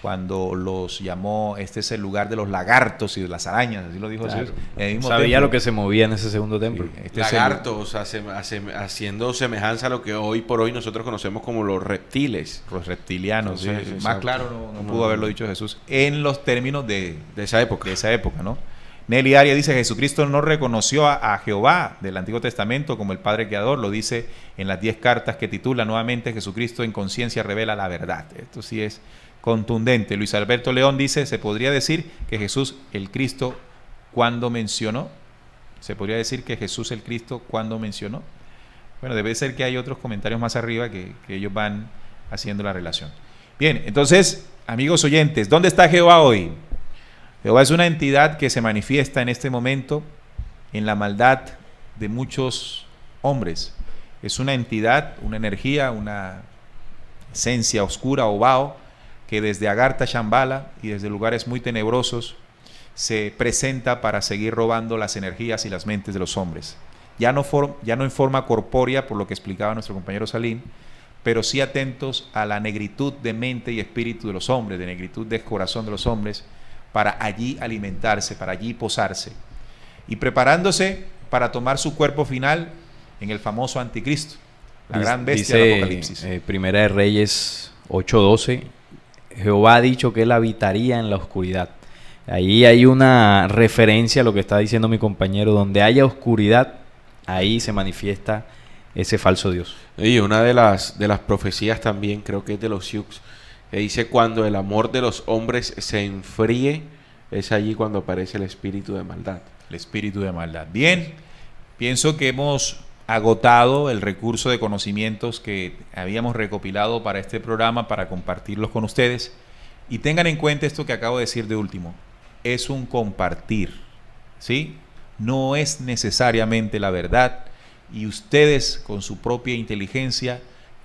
Cuando los llamó, este es el lugar de los lagartos y de las arañas, así lo dijo Claro. Jesús. En el mismo Sabía templo. lo que se movía en ese segundo templo. Sí, este es el- Lagartos, haciendo semejanza a lo que hoy por hoy nosotros conocemos como los reptiles los reptilianos. Entonces, Sí. Más exacto. claro no pudo haberlo dicho Jesús en los términos de esa época. de esa época, ¿no? Nelly Aria dice: Jesucristo no reconoció a Jehová del Antiguo Testamento como el Padre Creador, lo dice en las 10 cartas que titula nuevamente Jesucristo en conciencia revela la verdad. Esto sí es contundente. Luis Alberto León dice: se podría decir que Jesús el Cristo cuando mencionó. Se podría decir que Jesús el Cristo cuando mencionó. Bueno, debe ser que hay otros comentarios más arriba que ellos van haciendo la relación. Bien, entonces, amigos oyentes, ¿dónde está Jehová hoy? Jehová es una entidad que se manifiesta en este momento en la maldad de muchos hombres. Es una entidad, una energía, una esencia oscura o Bao, que desde Agartha, Shambhala y desde lugares muy tenebrosos se presenta para seguir robando las energías y las mentes de los hombres. Ya no en forma corpórea, por lo que explicaba nuestro compañero Salim, pero sí atentos a la negritud de mente y espíritu de los hombres, de negritud de corazón de los hombres, para allí alimentarse, para allí posarse, y preparándose para tomar su cuerpo final en el famoso anticristo, la gran bestia del Apocalipsis. Primera de Reyes 8:12, Jehová ha dicho que él habitaría en la oscuridad. Ahí hay una referencia a lo que está diciendo mi compañero: donde haya oscuridad, ahí se manifiesta ese falso Dios. Y una de las profecías también, creo que es de los Sioux, que dice: cuando el amor de los hombres se enfríe, es allí cuando aparece el espíritu de maldad. El espíritu de maldad. Bien, pienso que hemos agotado el recurso de conocimientos que habíamos recopilado para este programa, para compartirlos con ustedes. Y tengan en cuenta esto que acabo de decir de último: es un compartir, ¿sí? No es necesariamente la verdad, y ustedes con su propia inteligencia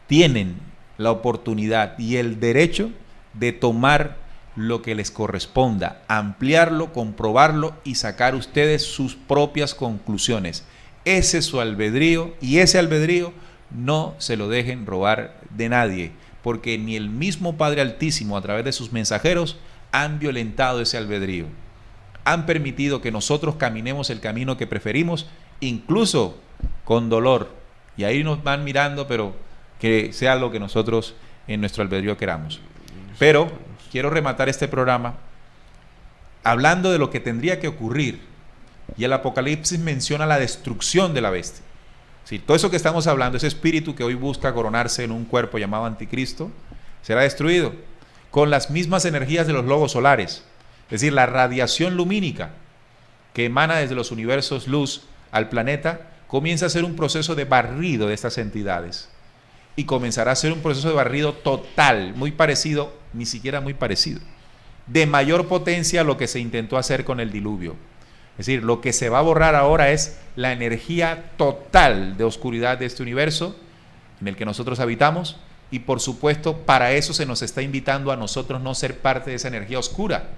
tienen la oportunidad y el derecho de tomar lo que les corresponda, ampliarlo, comprobarlo y sacar ustedes sus propias conclusiones. Ese es su albedrío, y ese albedrío no se lo dejen robar de nadie, porque ni el mismo Padre Altísimo a través de sus mensajeros han violentado ese albedrío. Han permitido que nosotros caminemos el camino que preferimos, incluso con dolor, y ahí nos van mirando, pero que sea lo que nosotros en nuestro albedrío queramos. Pero quiero rematar este programa hablando de lo que tendría que ocurrir, y el Apocalipsis menciona la destrucción de la bestia. Sí, todo eso que estamos hablando, ese espíritu que hoy busca coronarse en un cuerpo llamado anticristo, será destruido con las mismas energías de los lobos solares, es decir, la radiación lumínica que emana desde los universos luz al planeta comienza a ser un proceso de barrido de estas entidades, y comenzará a ser un proceso de barrido total, muy parecido, ni siquiera muy parecido, de mayor potencia a lo que se intentó hacer con el diluvio. Es decir, lo que se va a borrar ahora es la energía total de oscuridad de este universo en el que nosotros habitamos, y por supuesto para eso se nos está invitando a nosotros no ser parte de esa energía oscura.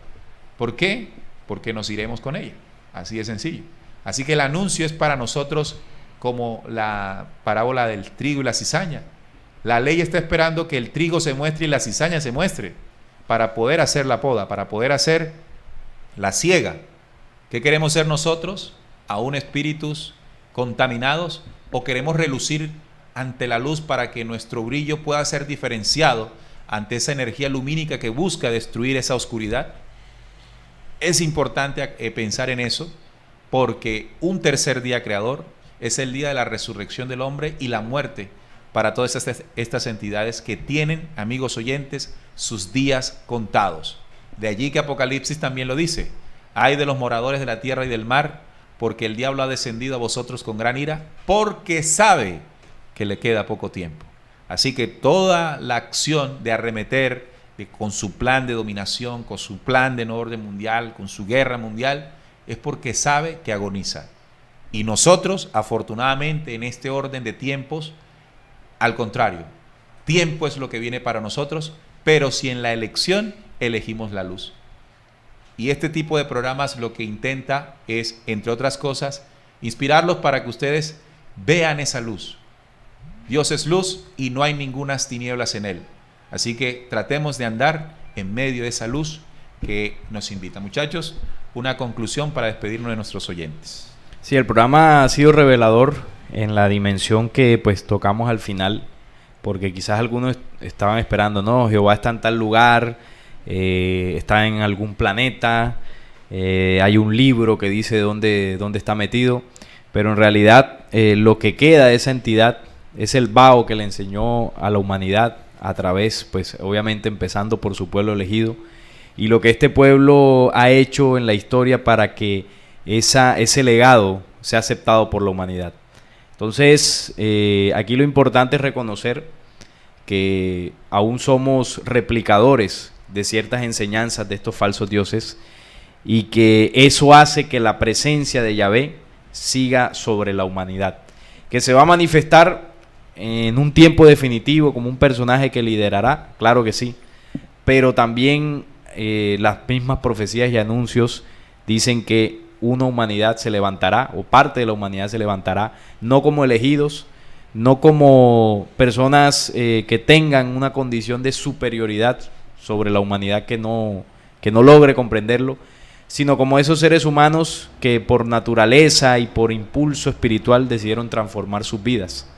¿Por qué? Porque nos iremos con ella, así de sencillo. Así que el anuncio es para nosotros como la parábola del trigo y la cizaña. La ley está esperando que el trigo se muestre y la cizaña se muestre para poder hacer la poda, para poder hacer la siega. ¿Qué queremos ser nosotros? ¿Aún espíritus contaminados? ¿O queremos relucir ante la luz para que nuestro brillo pueda ser diferenciado ante esa energía lumínica que busca destruir esa oscuridad? Es importante pensar en eso, porque un tercer día creador es el día de la resurrección del hombre y la muerte para todas estas entidades que tienen, amigos oyentes, sus días contados. De allí que Apocalipsis también lo dice: ay de los moradores de la tierra y del mar, porque el diablo ha descendido a vosotros con gran ira, porque sabe que le queda poco tiempo. Así que toda la acción de arremeter con su plan de dominación, con su plan de nuevo orden mundial, con su guerra mundial, es porque sabe que agoniza. Y nosotros, afortunadamente, en este orden de tiempos, Al contrario, tiempo es lo que viene para nosotros, pero si en la elección elegimos la luz. Y este tipo de programas lo que intenta es, entre otras cosas, inspirarlos para que ustedes vean esa luz. Dios es luz y no hay ningunas tinieblas en él. Así que tratemos de andar en medio de esa luz que nos invita. Muchachos, una conclusión para despedirnos de nuestros oyentes. Sí, el programa ha sido revelador en la dimensión que pues tocamos al final, porque quizás algunos estaban esperando, no, Jehová está en tal lugar, está en algún planeta, hay un libro que dice dónde está metido, pero en realidad lo que queda de esa entidad es el vaho que le enseñó a la humanidad a través, pues obviamente empezando por su pueblo elegido, y lo que este pueblo ha hecho en la historia para que ese legado sea aceptado por la humanidad. Entonces, aquí lo importante es reconocer que aún somos replicadores de ciertas enseñanzas de estos falsos dioses y que eso hace que la presencia de Yahvé siga sobre la humanidad, que se va a manifestar en un tiempo definitivo como un personaje que liderará, claro que sí, pero también las mismas profecías y anuncios dicen que una humanidad se levantará, o parte de la humanidad se levantará, no como elegidos, no como personas que tengan una condición de superioridad sobre la humanidad que no logre comprenderlo, sino como esos seres humanos que por naturaleza y por impulso espiritual decidieron transformar sus vidas,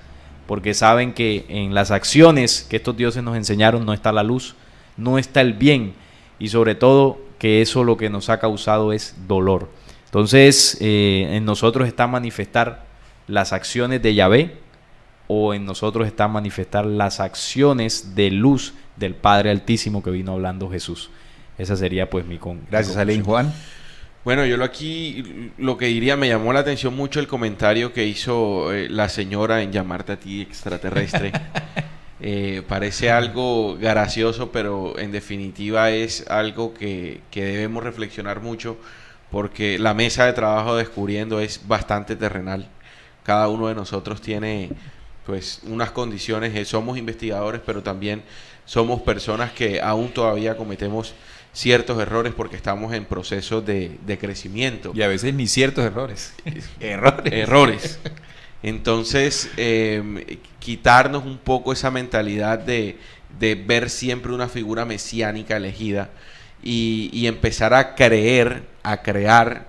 porque saben que en las acciones que estos dioses nos enseñaron no está la luz, no está el bien, y sobre todo que eso lo que nos ha causado es dolor. Entonces, en nosotros está manifestar las acciones de Yahvé, o en nosotros está manifestar las acciones de luz del Padre Altísimo que vino hablando Jesús. Esa sería pues mi conclusión. Gracias, Alain. Juan. Bueno, yo lo que diría, me llamó la atención mucho el comentario que hizo la señora en llamarte a ti extraterrestre. Parece algo gracioso, pero en definitiva es algo que debemos reflexionar mucho, porque la mesa de trabajo Descubriendo es bastante terrenal. Cada uno de nosotros tiene pues unas condiciones, somos investigadores, pero también somos personas que aún todavía cometemos ciertos errores porque estamos en procesos de crecimiento. Y a veces ni ciertos errores. Errores. Entonces, quitarnos un poco esa mentalidad de ver siempre una figura mesiánica elegida y empezar a crear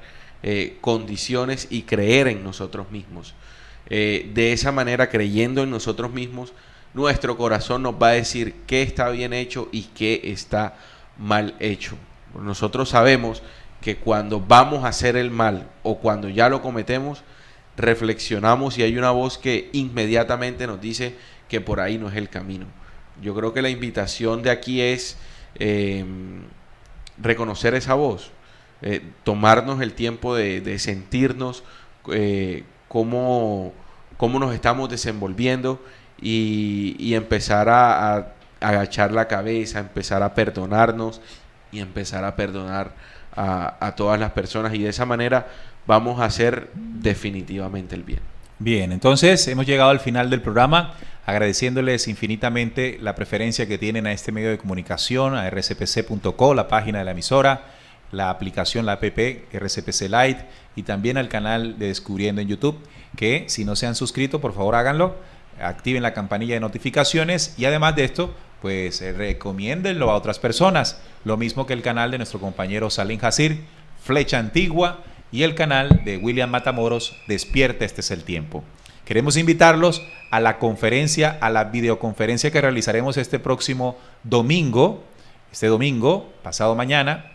condiciones y creer en nosotros mismos. De esa manera, creyendo en nosotros mismos, nuestro corazón nos va a decir qué está bien hecho y qué está mal hecho. Nosotros sabemos que cuando vamos a hacer el mal o cuando ya lo cometemos, reflexionamos y hay una voz que inmediatamente nos dice que por ahí no es el camino. Yo creo que la invitación de aquí es reconocer esa voz, tomarnos el tiempo de sentirnos cómo nos estamos desenvolviendo y empezar a agachar la cabeza, empezar a perdonarnos y empezar a perdonar a todas las personas, y de esa manera vamos a hacer definitivamente el bien. Bien, entonces hemos llegado al final del programa, agradeciéndoles infinitamente la preferencia que tienen a este medio de comunicación, a rcpc.co, la página de la emisora, la aplicación, la app RCPC Lite, y también al canal de Descubriendo en YouTube, que si no se han suscrito, por favor háganlo, activen la campanilla de notificaciones y además de esto, pues recomiéndenlo a otras personas, lo mismo que el canal de nuestro compañero Salim Hasir, Flecha Antigua, y el canal de William Matamoros, Despierta, este es el tiempo. Queremos invitarlos a la conferencia, a la videoconferencia que realizaremos este próximo domingo, pasado mañana,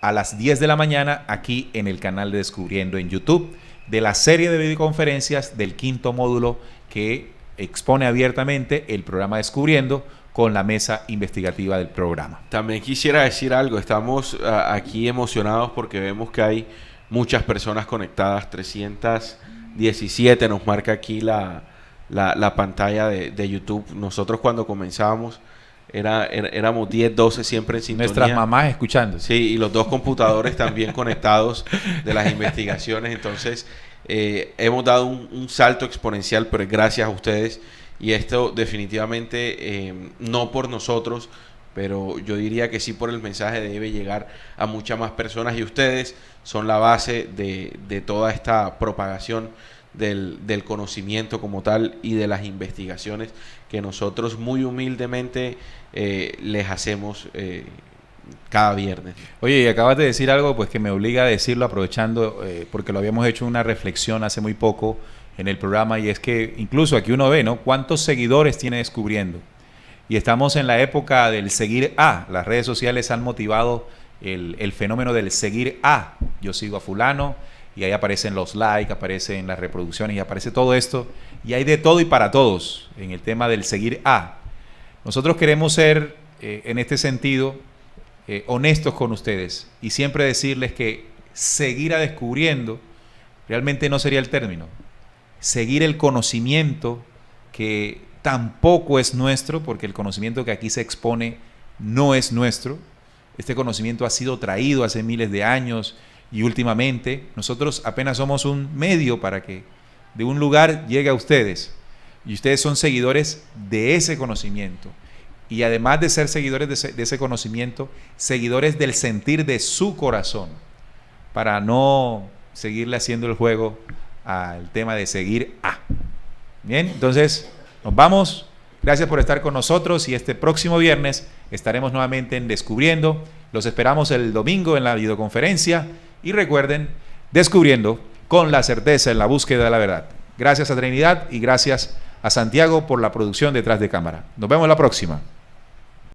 a las 10 de la mañana, aquí en el canal de Descubriendo en YouTube, de la serie de videoconferencias del 5º módulo que expone abiertamente el programa Descubriendo con la mesa investigativa del programa. También quisiera decir algo, estamos aquí emocionados porque vemos que hay muchas personas conectadas, 317 nos marca aquí la pantalla de YouTube. Nosotros cuando comenzábamos éramos 10, 12 siempre en sintonía. Nuestras mamás escuchando. Sí, y los 2 computadores también conectados de las investigaciones. Entonces, hemos dado un salto exponencial, pero gracias a ustedes. y esto definitivamente no por nosotros, pero yo diría que sí por el mensaje debe llegar a muchas más personas, y ustedes son la base de toda esta propagación del conocimiento como tal y de las investigaciones que nosotros muy humildemente les hacemos cada viernes. Oye, y acabas de decir algo pues que me obliga a decirlo aprovechando, porque lo habíamos hecho una reflexión hace muy poco en el programa, y es que incluso aquí uno ve, ¿no?, cuántos seguidores tiene Descubriendo. Y estamos en la época del seguir a. Las redes sociales han motivado el fenómeno del seguir a. Yo sigo a fulano y ahí aparecen los likes, aparecen las reproducciones y aparece todo esto. Y hay de todo y para todos en el tema del seguir a. Nosotros queremos ser, en este sentido, honestos con ustedes y siempre decirles que seguir a Descubriendo realmente no sería el término. Seguir el conocimiento que tampoco es nuestro, porque el conocimiento que aquí se expone no es nuestro. Este conocimiento ha sido traído hace miles de años y últimamente nosotros apenas somos un medio para que de un lugar llegue a ustedes, y ustedes son seguidores de ese conocimiento, y además de ser seguidores de ese conocimiento, seguidores del sentir de su corazón, para no seguirle haciendo el juego al tema de seguir a. Bien, entonces nos vamos. Gracias por estar con nosotros, y este próximo viernes estaremos nuevamente en Descubriendo. Los esperamos el domingo en la videoconferencia, y recuerden, Descubriendo con la certeza en la búsqueda de la verdad. Gracias a Trinidad y gracias a Santiago por la producción detrás de cámara. Nos vemos la próxima.